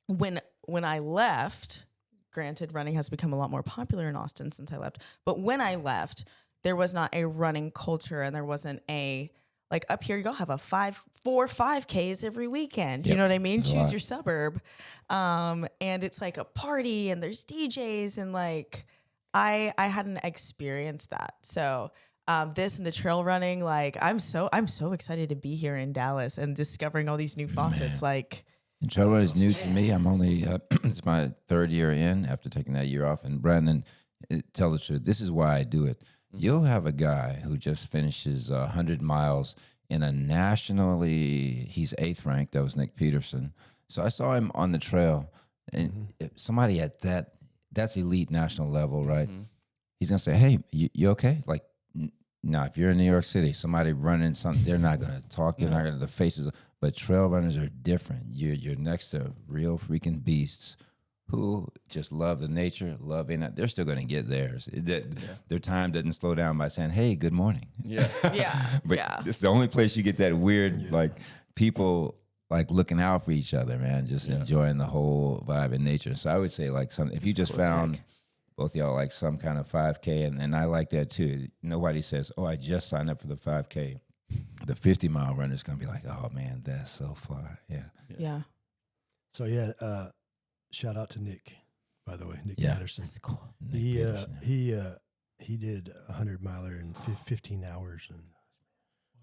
when I left, granted, running has become a lot more popular in Austin since I left. But when I left, there was not a running culture, and there wasn't a Like up here, you'll have 4 5Ks every weekend. You Yep. know what I mean? There's a Choose lot. your suburb. And it's like a party and there's DJs and like I hadn't experienced that. So this and the trail running, like I'm so excited to be here in Dallas and discovering all these new faucets. Like And trail running is new to me. I'm only it's my 3rd year in after taking that year off. And Brandon, tell the truth. This is why I do it. You'll have a guy who just finishes 100 miles in a nationally. He's 8th ranked. That was Nick Peterson. So I saw him on the trail, and if somebody at that's elite national level, right? He's gonna say, "Hey, you okay?" Like, no, if you're in New York City, somebody running something, they're not gonna talk. They're not gonna. The faces, but trail runners are different. You're next to real freaking beasts who just love the nature, love it. They're still gonna get theirs. Their time doesn't slow down by saying, "Hey, good morning." Yeah. yeah, But yeah. it's the only place you get that weird like people like looking out for each other, man, just enjoying the whole vibe in nature. So I would say like if you just found both y'all like some kind of 5K, and I like that too. Nobody says, "Oh, I just signed up for the 5K." The 50-mile runner is gonna be like, "Oh man, that's so fly." Yeah. So shout out to Nick, by the way, Nick Yeah. Patterson. That's cool. Nick Peterson, He did a 100-miler in 15 hours and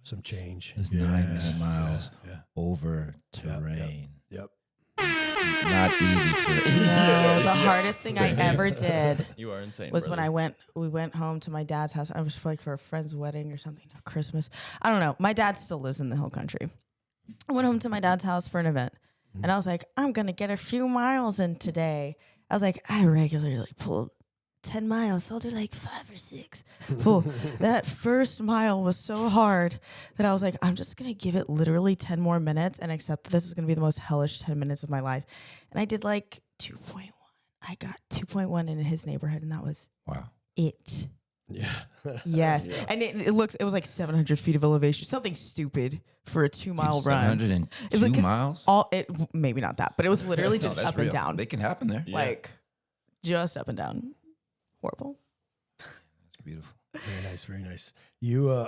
some change. There's 9 miles Yeah. over terrain. Yep. Not easy terrain. No, the hardest thing I ever did You are insane. was when brother. we went home to my dad's house. I was like for a friend's wedding or something, or Christmas. I don't know. My dad still lives in the hill country. I went home to my dad's house for an event, and I was like, I'm gonna get a few miles in today. I was like, I regularly pull 10 miles, so I'll do like 5 or 6. Cool. That first mile was so hard that I was like, I'm just gonna give it literally 10 more minutes and accept that this is gonna be the most hellish 10 minutes of my life. And I did like 2.1. I got 2.1 in his neighborhood, and that was Wow. it. Yeah. Yes. And it was like 700 feet of elevation, something stupid for a 2-mile run. 702 miles? Maybe not that, but it was literally No, just that's up real. and down. They can happen there. Yeah. Like just up and down. Horrible. It's beautiful. Very nice. Very nice. You,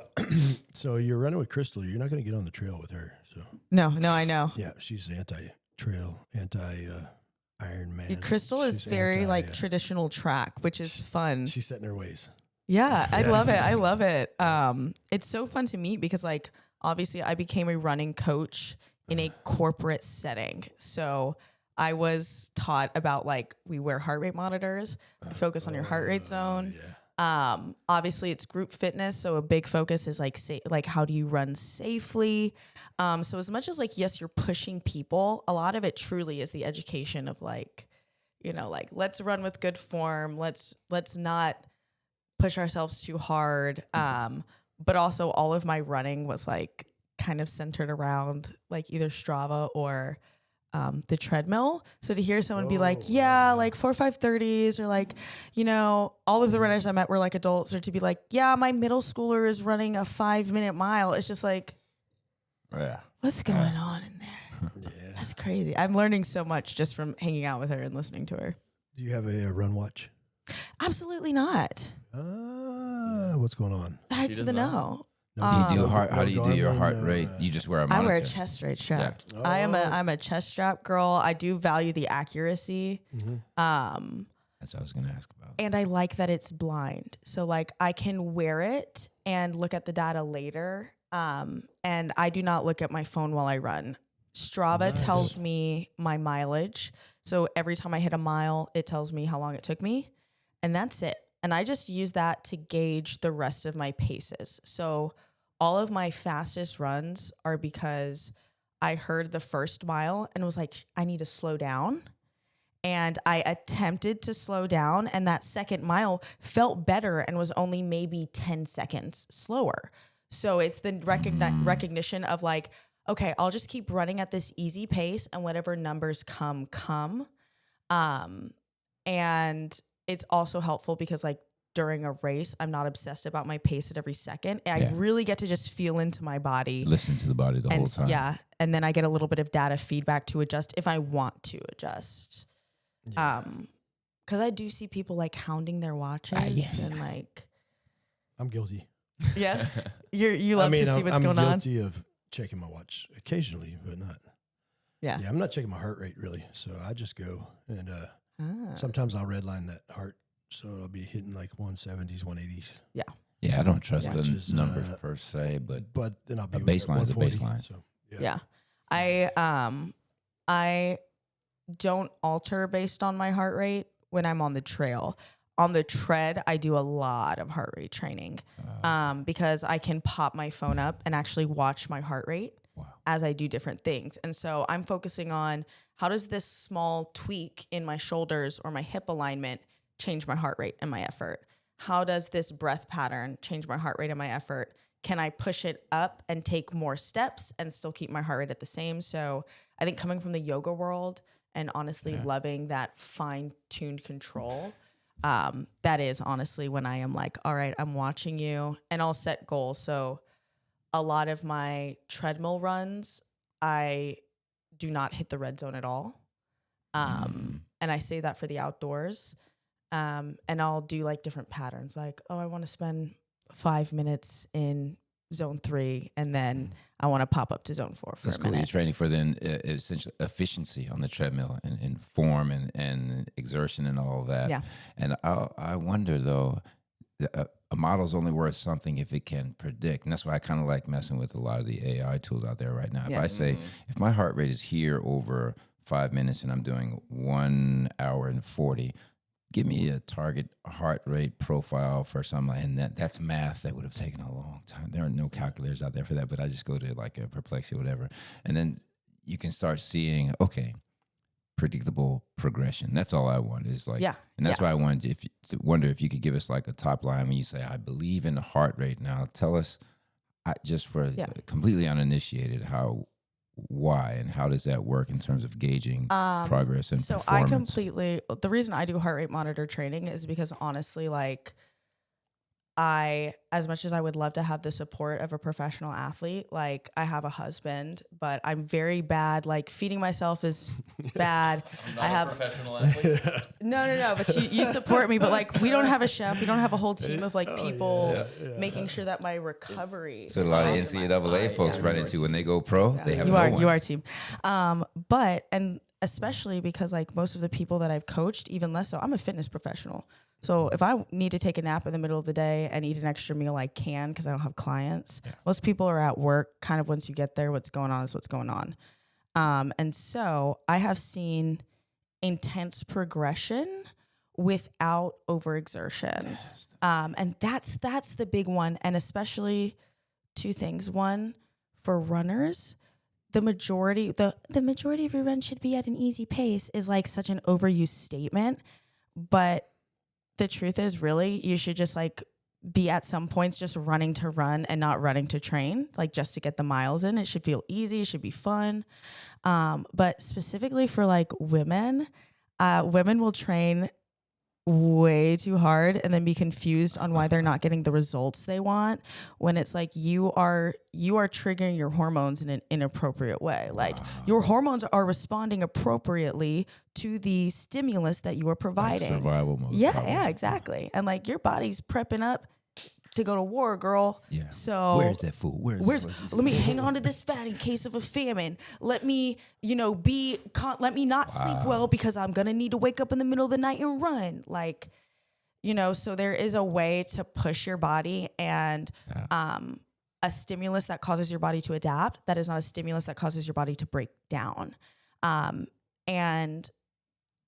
so you're running with Crystal. You're not going to get on the trail with her. So No, I know. yeah, she's anti-trail, anti-Iron Man. Crystal is She's very like anti, traditional track, which is fun. she's set in her ways. Yeah, I love it. I love it. It's so fun to meet because like obviously I became a running coach in a corporate setting. So I was taught about like we wear heart rate monitors, focus on your heart rate zone. Yeah. Obviously it's group fitness, so a big focus is like how do you run safely. So as much as like yes, you're pushing people, a lot of it truly is the education of like, you know, like let's run with good form. Let's not push ourselves too hard. But also all of my running was like kind of centered around like either Strava or the treadmill. So to hear someone be like, yeah, like 4 5:30s, or like, you know, all of the runners I met were like adults, or to be like, yeah, my middle schooler is running a 5-minute mile. It's just like, Yeah. what's going on in there? Yeah. That's crazy. I'm learning so much just from hanging out with her and listening to her. Do you have a run watch? Absolutely not. What's going on? Heck to does the not. no. Do you do No how do you do your Garmin, heart rate? You just wear a I monitor. wear a chest rate strap. I'm a chest strap girl. I do value the accuracy. That's what I was going to ask about. And I like that it's blind. So like I can wear it and look at the data later. And I do not look at my phone while I run. Strava tells me my mileage. So every time I hit a mile, it tells me how long it took me. And that's it. And I just use that to gauge the rest of my paces. So all of my fastest runs are because I heard the first mile and was like, I need to slow down. And I attempted to slow down, and that second mile felt better and was only maybe 10 seconds slower. So it's the recognition of like, okay, I'll just keep running at this easy pace, and whatever numbers come. And it's also helpful because like during a race, I'm not obsessed about my pace at every second. And I really get to just feel into my body. Listen to the body the whole time. Yeah. And then I get a little bit of data feedback to adjust if I want to adjust. Because I do see people like hounding their watches and like. I'm guilty. Yeah. You love to see what's I'm going on. guilty of checking my watch occasionally, but not. Yeah. Yeah, I'm not checking my heart rate really. So I just go and sometimes I'll redline that heart. So it'll be hitting like 170s, 180s. Yeah. Yeah, I don't trust Yeah. the Which is, numbers per se, but then I'll be a baseline is a 140, baseline. So Yeah. I don't alter based on my heart rate when I'm on the trail. On the tread, I do a lot of heart rate training because I can pop my phone up and actually watch my heart rate as I do different things. And so I'm focusing on how does this small tweak in my shoulders or my hip alignment change my heart rate and my effort? How does this breath pattern change my heart rate and my effort? Can I push it up and take more steps and still keep my heart rate at the same? So I think coming from the yoga world and honestly loving that fine-tuned control, that is honestly when I am like, all right, I'm watching you, and I'll set goals. So a lot of my treadmill runs, I do not hit the red zone at all. And I say that for the outdoors. And I'll do like different patterns, like, oh, I want to spend 5 minutes in zone 3, and then I want to pop up to zone 4 for that's a cool. minute. You're training for then essentially efficiency on the treadmill and form and exertion and all of that. Yeah. And I wonder though, a model's only worth something if it can predict. And that's why I kind of like messing with a lot of the AI tools out there right now. If Yeah. I say, if my heart rate is here over 5 minutes and I'm doing 1 hour and 40, give me a target heart rate profile for something, and that's math that would have taken a long time. There are no calculators out there for that, but I just go to like a Perplexity or whatever. And then you can start seeing, okay, predictable progression. That's all I want is like, and that's why I wanted to wonder if you could give us like a top line when you say, I believe in the heart rate. Now tell us, just for completely uninitiated, why and how does that work in terms of gauging progress and performance? The reason I do heart rate monitor training is because honestly, like, as much as I would love to have the support of a professional athlete, like I have a husband, but I'm very bad. Like feeding myself is bad. I'm not a professional athlete. No. But you support me. But like we don't have a chef. We don't have a whole team of like people making sure that my recovery. So a lot of NCAA folks run into when they go pro. They have you are team. But especially because like most of the people that I've coached, even less so, I'm a fitness professional. So if I need to take a nap in the middle of the day and eat an extra meal, I can because I don't have clients. Yeah. Most people are at work. Kind of once you get there, what's going on is what's going on. And so I have seen intense progression without overexertion. And that's the big one. And especially two things. One, for runners, the majority of your run should be at an easy pace is like such an overused statement. But the truth is really you should just like be at some points just running to run and not running to train, like just to get the miles in. It should feel easy. It should be fun. But specifically for like women will train way too hard and then be confused on why they're not getting the results they want when it's like you are triggering your hormones in an inappropriate way. Like your hormones are responding appropriately to the stimulus that you are providing. Like survival mode. Yeah, exactly. And like your body's prepping up to go to war, girl. Yeah. So where's that food? Where's let me hang on to this fat in case of a famine. Let me, let me not sleep well because I'm gonna need to wake up in the middle of the night and run. Like, so there is a way to push your body and a stimulus that causes your body to adapt. That is not a stimulus that causes your body to break down. And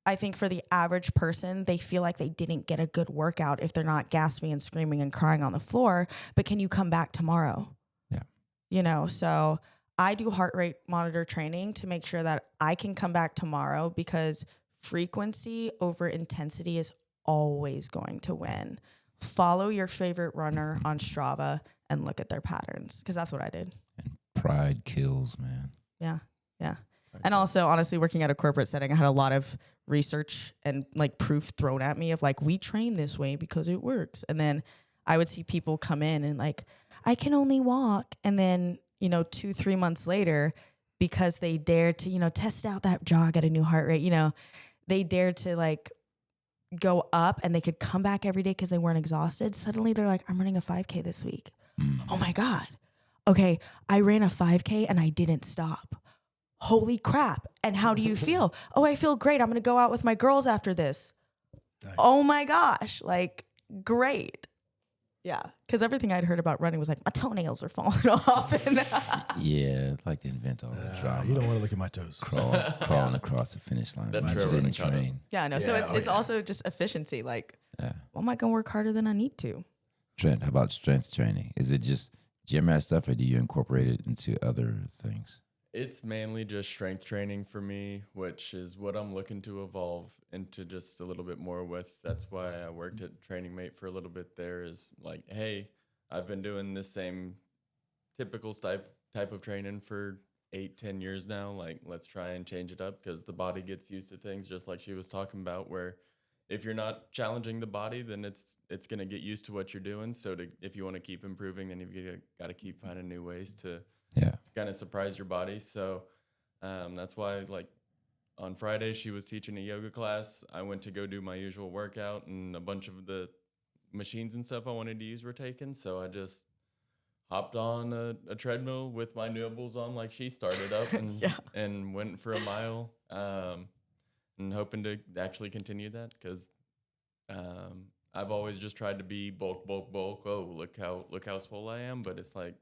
I think for the average person, they feel like they didn't get a good workout if they're not gasping and screaming and crying on the floor. But can you come back tomorrow? Yeah. So I do heart rate monitor training to make sure that I can come back tomorrow because frequency over intensity is always going to win. Follow your favorite runner on Strava and look at their patterns because that's what I did. And pride kills, man. Yeah. And also, honestly, working at a corporate setting, I had a lot of research and like proof thrown at me of like, we train this way because it works. And then I would see people come in and like, I can only walk. And then, 2-3 months later, because they dared to, test out that jog at a new heart rate, they dared to like go up and they could come back every day because they weren't exhausted. Suddenly they're like, I'm running a 5K this week. Oh my God. Okay, I ran a 5K and I didn't stop. Holy crap. And how do you feel? Oh, I feel great. I'm going to go out with my girls after this. Nice. Oh my gosh. Like, great. Yeah. Because everything I'd heard about running was like, my toenails are falling off. And Yeah, I'd like to invent all the drama. You don't want to look at my toes. Crawling across the finish line. That but trail you didn't running kind of- train. yeah, no. So Yeah, it's also just efficiency. Like, Yeah. well, am I going to work harder than I need to? Trent, how about strength training? Is it just gym rat stuff, or do you incorporate it into other things? It's mainly just strength training for me, which is what I'm looking to evolve into just a little bit more with. That's why I worked at Training Mate for a little bit there, is like, hey, I've been doing this same typical type of training for 8-10 years now. Like, let's try and change it up, because the body gets used to things, just like she was talking about, where if you're not challenging the body, then it's going to get used to what you're doing. So if you want to keep improving, then you've got to keep finding new ways to Yeah. kind of surprise your body. So that's why, like, on Friday, she was teaching a yoga class. I went to go do my usual workout, and a bunch of the machines and stuff I wanted to use were taken. So I just hopped on a treadmill with my nibbles on, like she started up, and, and went for a mile, and hoping to actually continue that, because I've always just tried to be bulk. Oh, look how swole I am. But it's like,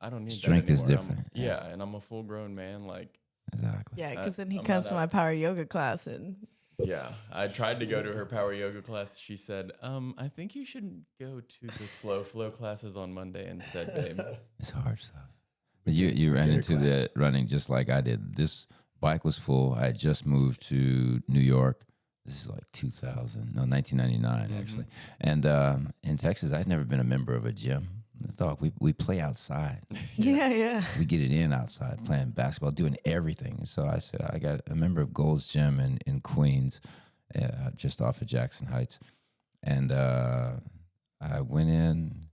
I don't need Strength that is anymore. different. Yeah, and I'm a full grown man. Like, Exactly. Yeah, because then he I'm comes not to my out. power yoga class and yeah, I tried to go to her power yoga class. She said, I think you should go to the slow flow classes on Monday instead, babe. It's hard stuff. But you ran Beginner into class. the running just like I did. This bike was full. I had just moved to New York. This is like 1999 actually. And in Texas, I'd never been a member of a gym. I thought we play outside. yeah. We get it in outside, playing basketball, doing everything. And so I said, I got a member of Gold's Gym in Queens, just off of Jackson Heights. And I went in,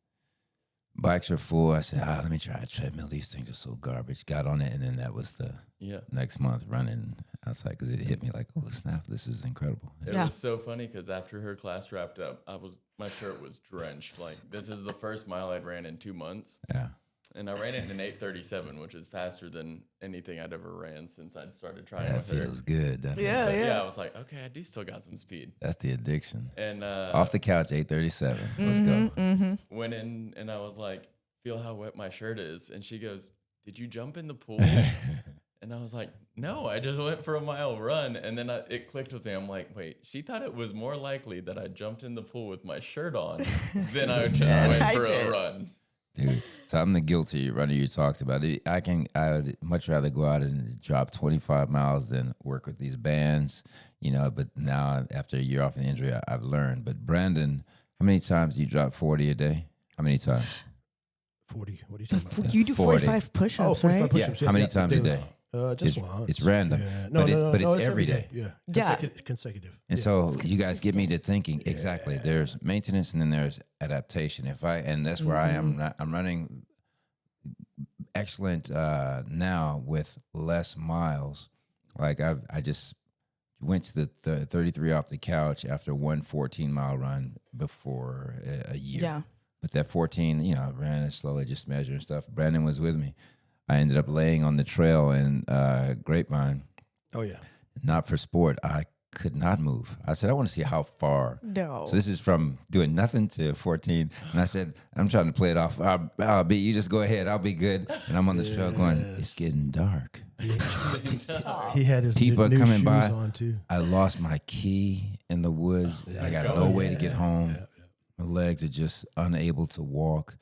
bikes are full. I said, let me try a treadmill. These things are so garbage. Got on it, and then that was the next month running outside, because it hit me like, oh, snap, this is incredible. It was so funny, because after her class wrapped up, my shirt was drenched. Like, this is the first mile I'd ran in 2 months. Yeah. And I ran it in an 8:37, which is faster than anything I'd ever ran since I'd started trying That with her. feels good, doesn't it? Yeah, So, yeah. I was like, okay, I do still got some speed. That's the addiction. And Off the couch, 8:37. Let's go. went in, and I was like, feel how wet my shirt is. And she goes, did you jump in the pool? And I was like, no, I just went for a mile run. And then it clicked with me. I'm like, wait, she thought it was more likely that I jumped in the pool with my shirt on than I just went I for did. a run. Dude, so I'm the guilty runner you talked about. I would much rather go out and drop 25 miles than work with these bands, but now after a year off an injury, I've learned. But Brandon, how many times do you drop 40 a day? How many times? 40. What are you talking about? You do 40. 45 push-ups, Oh, 45 right? push-ups. How many times a daily. day? Just It's- once. it's random, Yeah. but it's every day. Yeah. Yeah. Consecutive. And Yeah. so you guys get me to thinking, exactly, there's maintenance and then there's adaptation. And that's where I am. I'm running excellent now with less miles. Like I just went to the 33 off the couch after one 14-mile run before a year. Yeah. But that 14, I ran it slowly, just measuring stuff. Brandon was with me. I ended up laying on the trail in Grapevine. Oh, yeah. Not for sport. I could not move. I said, I want to see how far. No. So this is from doing nothing to 14. And I said, I'm trying to play it off. I'll be, you just go ahead. I'll be good. And I'm on the trail going, it's getting dark. He had his People are new coming shoes by. on, too. I lost my key in the woods. I got no way to get home. My legs are just unable to walk.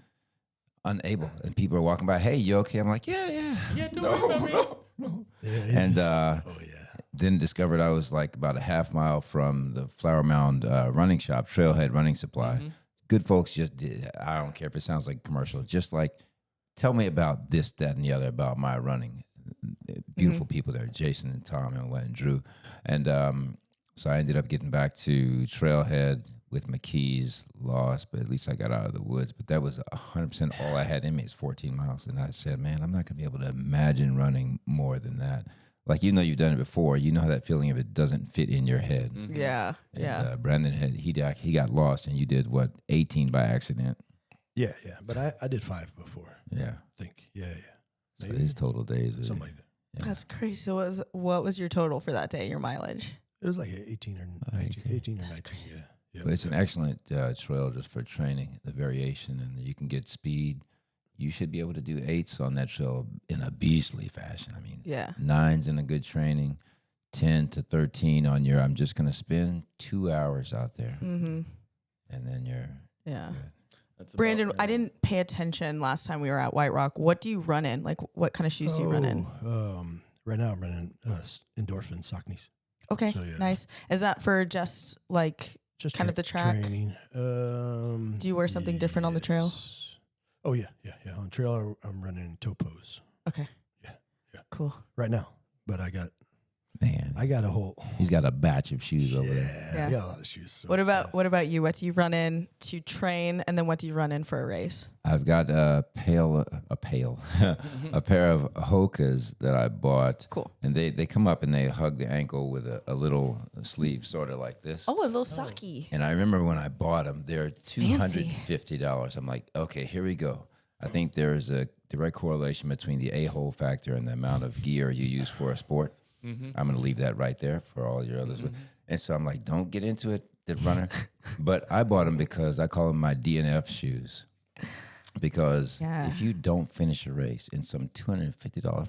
Unable. And people are walking by, hey, you okay? I'm like, yeah. Yeah, don't worry about me. Yeah, And oh, yeah. then discovered I was like about a half mile from the Flower Mound running shop, Trailhead Running Supply. Good folks just did. I don't care if it sounds like a commercial. Just like, tell me about this, that, and the other about my running. Beautiful people there, Jason and Tom and Drew. And so I ended up getting back to Trailhead with my keys lost, but at least I got out of the woods. But that was 100% all I had in me is 14 miles. And I said, man, I'm not going to be able to imagine running more than that. Like, even though you've done it before, you know how that feeling if it doesn't fit in your head. Yeah. And, Brandon he got lost, and you did, 18 by accident? Yeah, yeah. But I did 5 before. Yeah. I think. Yeah. So Maybe. his total days. Something like that. Yeah. That's crazy. So what was your total for that day? Your mileage? It was like 18 or 19. 18 or That's 19. crazy. Yeah. Yeah. But it's an excellent trail just for training, the variation, and you can get speed. You should be able to do 8s on that trail in a beastly fashion. I mean, Yeah. 9s in a good training, 10 to 13 on your, I'm just going to spend 2 hours out there. Mm-hmm. And then you're Yeah. good. That's about Brandon, I right. didn't pay attention last time we were at White Rock. What do you run in? Like, what kind of shoes do you run in? Right now I'm running endorphin Saucony's. Okay, so, yeah. nice. Is that for just like Just kind of the track? training. Do you wear something different on the trail? yes. Oh yeah. On trail I'm running topos Okay. Yeah. Cool. right now, but I got Man, a whole. he's got a batch of shoes over there. Yeah. I got a lot of shoes. So What it's, about you? What do you run in to train, and then what do you run in for a race? I've got a pair of Hokas that I bought. Cool. And they come up and they hug the ankle with a little sleeve, sort of like this. Oh, a little socky. And I remember when I bought them, they're Fancy. $250. I'm like, okay, here we go. I think there's a direct correlation between the a-hole factor and the amount of gear you use for a sport. I'm going to leave that right there for all your others. And so I'm like, don't get into it, the runner. But I bought them because I call them my DNF shoes. Because Yeah. if you don't finish a race in some $250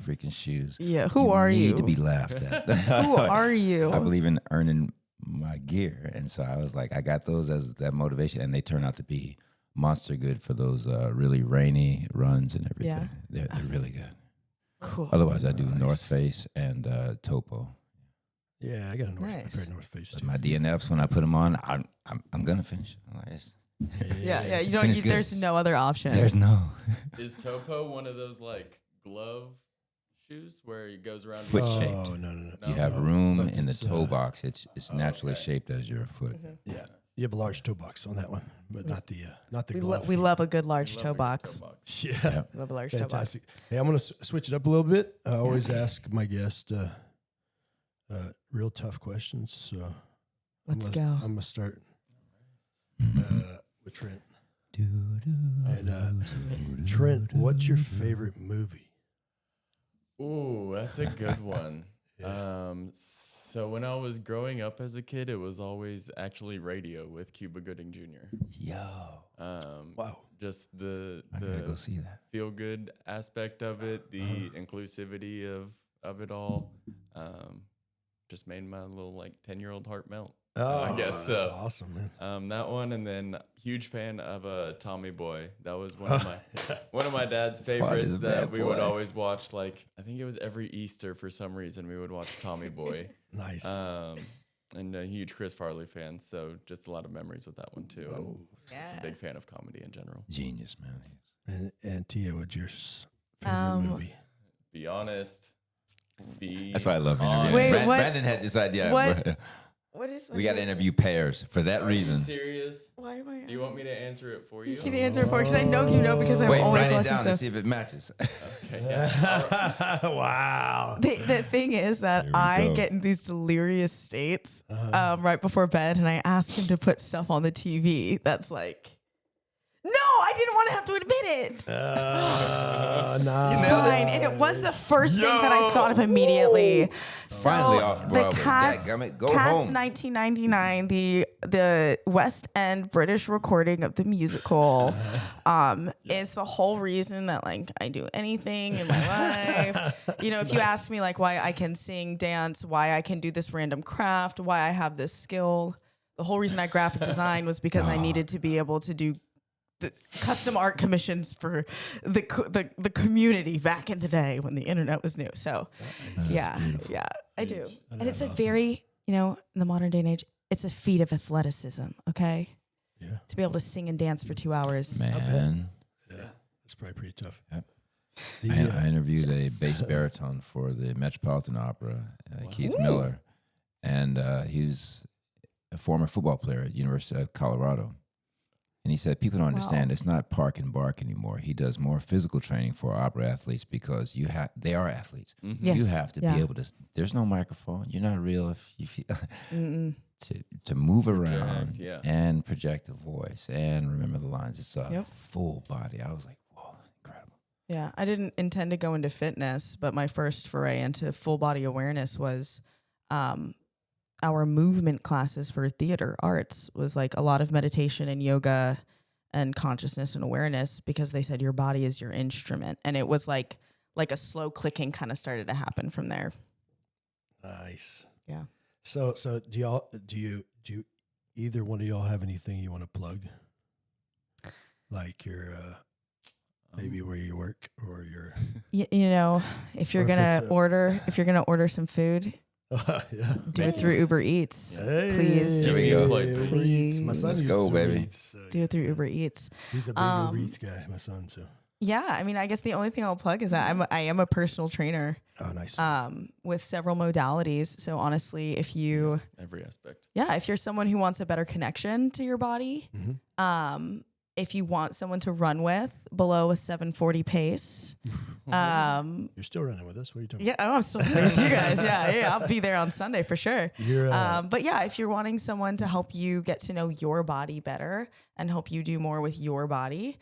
freaking shoes, Yeah. Who are you? need to be laughed at. Who are you? I believe in earning my gear. And so I was like, I got those as that motivation. And they turn out to be monster good for those really rainy runs and everything. They're really good. Cool. Otherwise, I do Nice. North Face and Topo. Yeah, I got a Nice. pair of North Face But too. my DNFs, when I put them on, I'm gonna finish. I'm like, Yeah. You know, Finish good. there's no other option. there's no Is Topo one of those like glove shoes where it goes around Foot your shaped. Oh no. you No. have No, room but in the it's, toe box. It's naturally okay. shaped as your foot. Yeah, you have a large toe box on that one, but not the We, glove. we feet. love a good large Love toe your box. Yeah, Yeah. We love a large toe box. fantastic. Hey, I'm gonna switch it up a little bit. I always ask my guest real tough questions. So Let's go. I'm gonna start with Trent. And Trent, what's your favorite movie? Ooh, that's a good one. Yeah. So when I was growing up as a kid, it was always actually Radio with Cuba Gooding Jr. Yo, Wow. Just the I gotta go see that. feel good aspect of it, the inclusivity of it all, just made my little like 10-year-old heart melt. I guess that's so. awesome, man. That one, and then huge fan of Tommy Boy. That was one of my dad's favorites is that that we would boy? always watch. Like I think it was every Easter for some reason we would watch Tommy Boy. Nice. And a huge Chris Farley fan, so just a lot of memories with that one too. I'm just a Yeah. big fan of comedy in general. Genius, man. And Tia, what's your favorite movie? Be honest. That's why I love interviewing. Wait, what? Brandon had this idea. What? What is? We got to interview pairs for that Are you reason. serious? Why am I? Do you want me to answer it for you? You can answer it for because I know you know because I'm Wait, always write it watching down and stuff. see if it matches. Okay, yeah. Wow. The thing is that Here we I go. get in these delirious states right before bed, and I ask him to put stuff on the TV that's like, no, I didn't want to have to admit it. Nah. Fine, and it was the first thing that I thought of immediately. So Finally off the Broadway. Cats, Dadgummit, go Cats home. 1999, the West End British recording of the musical, is the whole reason that like I do anything in my life. You know, if you ask me like why I can sing, dance, why I can do this random craft, why I have this skill, the whole reason I graphic design was because I needed to be able to do the custom art commissions for the community back in the day when the internet was new. So, yeah, I do. And it's a very, you know, in the modern day and age, it's a feat of athleticism. Okay, Yeah. to be able to sing and dance for 2 hours. Man, Yeah. That's probably pretty tough. Yep. The, I interviewed a bass baritone for the Metropolitan Opera, Keith Miller, and he was a former football player at University of Colorado. And he said, people don't understand. It's not park and bark anymore. He does more physical training for opera athletes because they are athletes. Yes. You have to be able to. There's no microphone. You're not real if you feel to move around and project a voice and remember the lines. It's a full body. I was like, whoa, incredible. Yeah, I didn't intend to go into fitness, but my first foray into full body awareness was our movement classes for theater arts was like a lot of meditation and yoga and consciousness and awareness, because they said your body is your instrument. And it was like a slow clicking kind of started to happen from there. Nice. Yeah. So do you either one of y'all have anything you want to plug? Like your maybe where you work or your You know, if you're gonna order some food, do it through Uber Eats, please. There we go. Please. My son Let's uses go, Uber baby. Eats, Do it through Uber Eats. He's a big Uber Eats guy, my son. So Yeah, I mean, I guess the only thing I'll plug is that I am a personal trainer. oh, nice. With several modalities. So honestly, if you're someone who wants a better connection to your body, if you want someone to run with below a 740 pace, You're still running with us. What are you talking yeah, I'm still there with you guys. Yeah, I'll be there on Sunday for sure. You're, but yeah, if you're wanting someone to help you get to know your body better and help you do more with your body,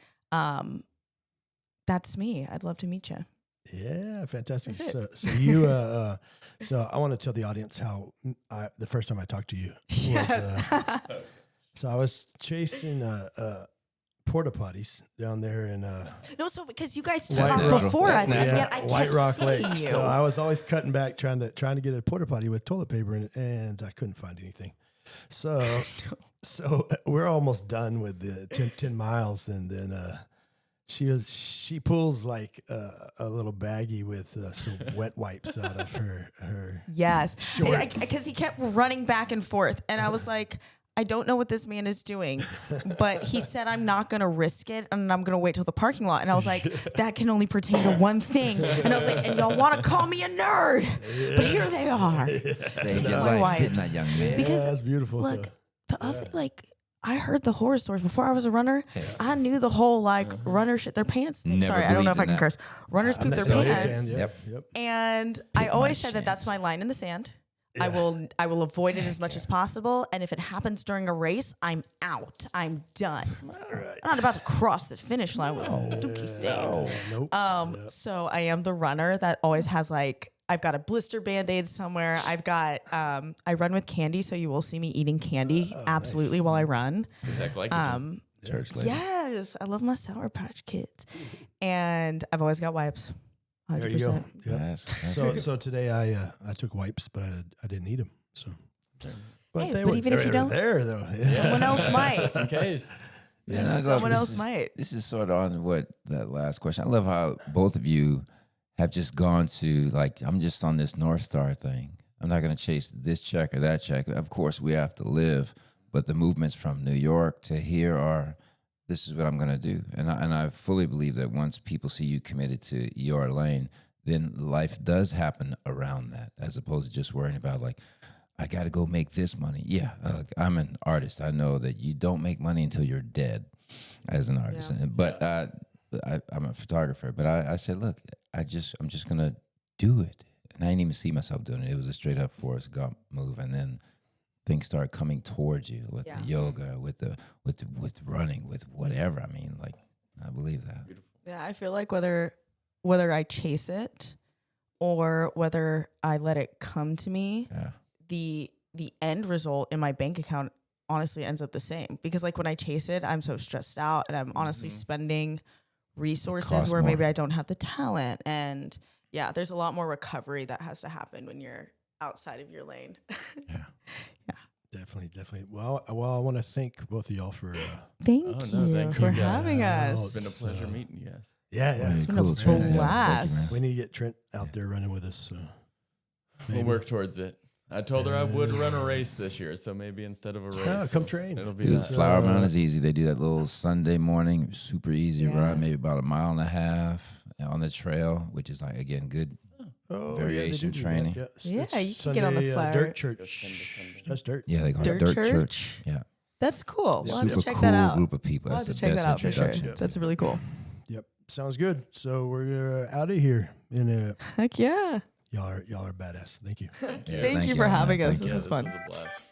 that's me. I'd love to meet you. Yeah, fantastic. That's So you, so I want to tell the audience how the first time I talked to you was, Yes. so I was chasing porta potties down there in No, so because you guys took White off Rock. before us, and yet I White kept Rock seeing Lake. you. So I was always cutting back, trying to get a porta potty with toilet paper, and I couldn't find anything. So so we're almost done with the 10 miles, and then she pulls like a little baggie with some wet wipes out of her Yes, shorts. because he kept running back and forth, and I was like, I don't know what this man is doing, but he said I'm not going to risk it, and I'm going to wait till the parking lot. And I was like, that can only pertain to one thing. And I was like, and y'all want to call me a nerd, but here they are. Saved your my life, wipes. didn't that young man? Because that's beautiful. Look, though. the other I heard the horror stories before I was a runner. I knew the whole runner shit their pants thing. Never Sorry, I don't know if I believed can in curse. Runners poop their I'm not a fan, pants. Yep. And I Take my always said that that's chance. my line in the sand. I will avoid it as much as possible. And if it happens during a race, I'm out. I'm done. Right. I'm not about to cross the finish line with some dookie stains. Nope. So I am the runner that always has I've got a blister Band-Aid somewhere. I've got I run with candy, so you will see me eating candy absolutely while I run. Church lady. Yes, I love my Sour Patch Kids. And I've always got wipes. 100%. There you go. Yep. Yes. So today I took wipes, but I didn't need them. So, but Hey, they but were even if you they were don't- there though. Someone else might. in case. Yeah, and I love Someone this else is- might. This is sort of on what that last question. I love how both of you have just gone to I'm just on this North Star thing. I'm not going to chase this check or that check. Of course, we have to live, but the movements from New York to here are, this is what I'm going to do. And I fully believe that once people see you committed to your lane, then life does happen around that, as opposed to just worrying about I got to go make this money. Yeah, I'm an artist. I know that you don't make money until you're dead as an artist. Yeah. But I'm a photographer. But I said, look, I'm just gonna do it, and I didn't even see myself doing it. It was a straight up Forrest Gump move, and then things start coming towards you with the yoga, with running, with whatever. I mean, I believe that. Yeah, I feel like whether I chase it or whether I let it come to me, Yeah. the end result in my bank account honestly ends up the same. Because when I chase it, I'm so stressed out, and I'm honestly spending resources costs where more. maybe I don't have the talent. And yeah, there's a lot more recovery that has to happen when you're outside of your lane. Yeah. Definitely. Well, I want to thank both of y'all for. Thank Oh, you no, thank for you guys. having us. It's been a pleasure meeting you guys. Yeah. It's been a Cool. It's very nice. blast. Thank you, We need to get Trent out there running with us. So We'll maybe. work towards it. I told her I would run a race this year, so maybe instead of a race, Oh, come train. It'll be Dude, that. Flower Mountain is easy. They do that little Sunday morning, super easy Yeah. run, maybe about 1.5 miles on the trail, which is again good. Oh, Variation do that. training. Yeah, Yeah, it's you can get on the Sunday, flower. Dirt church. That's dirt. Yeah, they call Dirt it Dirt Church? Church. Yeah. That's cool. We'll have to Super check cool that out. group of people. We'll That's have to the check best that out for sure. introduction. That's really cool. Yep. Sounds good. So we're out of here. Heck yeah. Y'all are badass. Thank you. Yeah, Thank you you, for man. having us. Thank This you. is fun. This was a blast.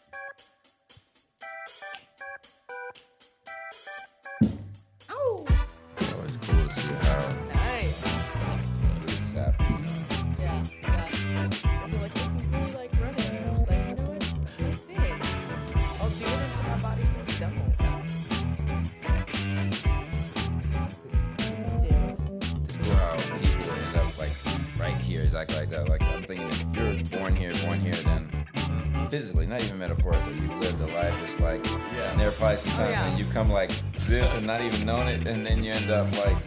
Oh, It's always cool to see how nice. it's happening. Yeah. You're like, oh, you really like running. And I'm just like, you know what? It's my thing. I'll do it until my body says don't. It's cool how people end up like right here, exactly like that. Like I'm thinking, if you're born here, then physically, not even metaphorically, you lived a life just like. Yeah. And there are probably some times yeah. when you come like this and not even knowing it, and then you end up like.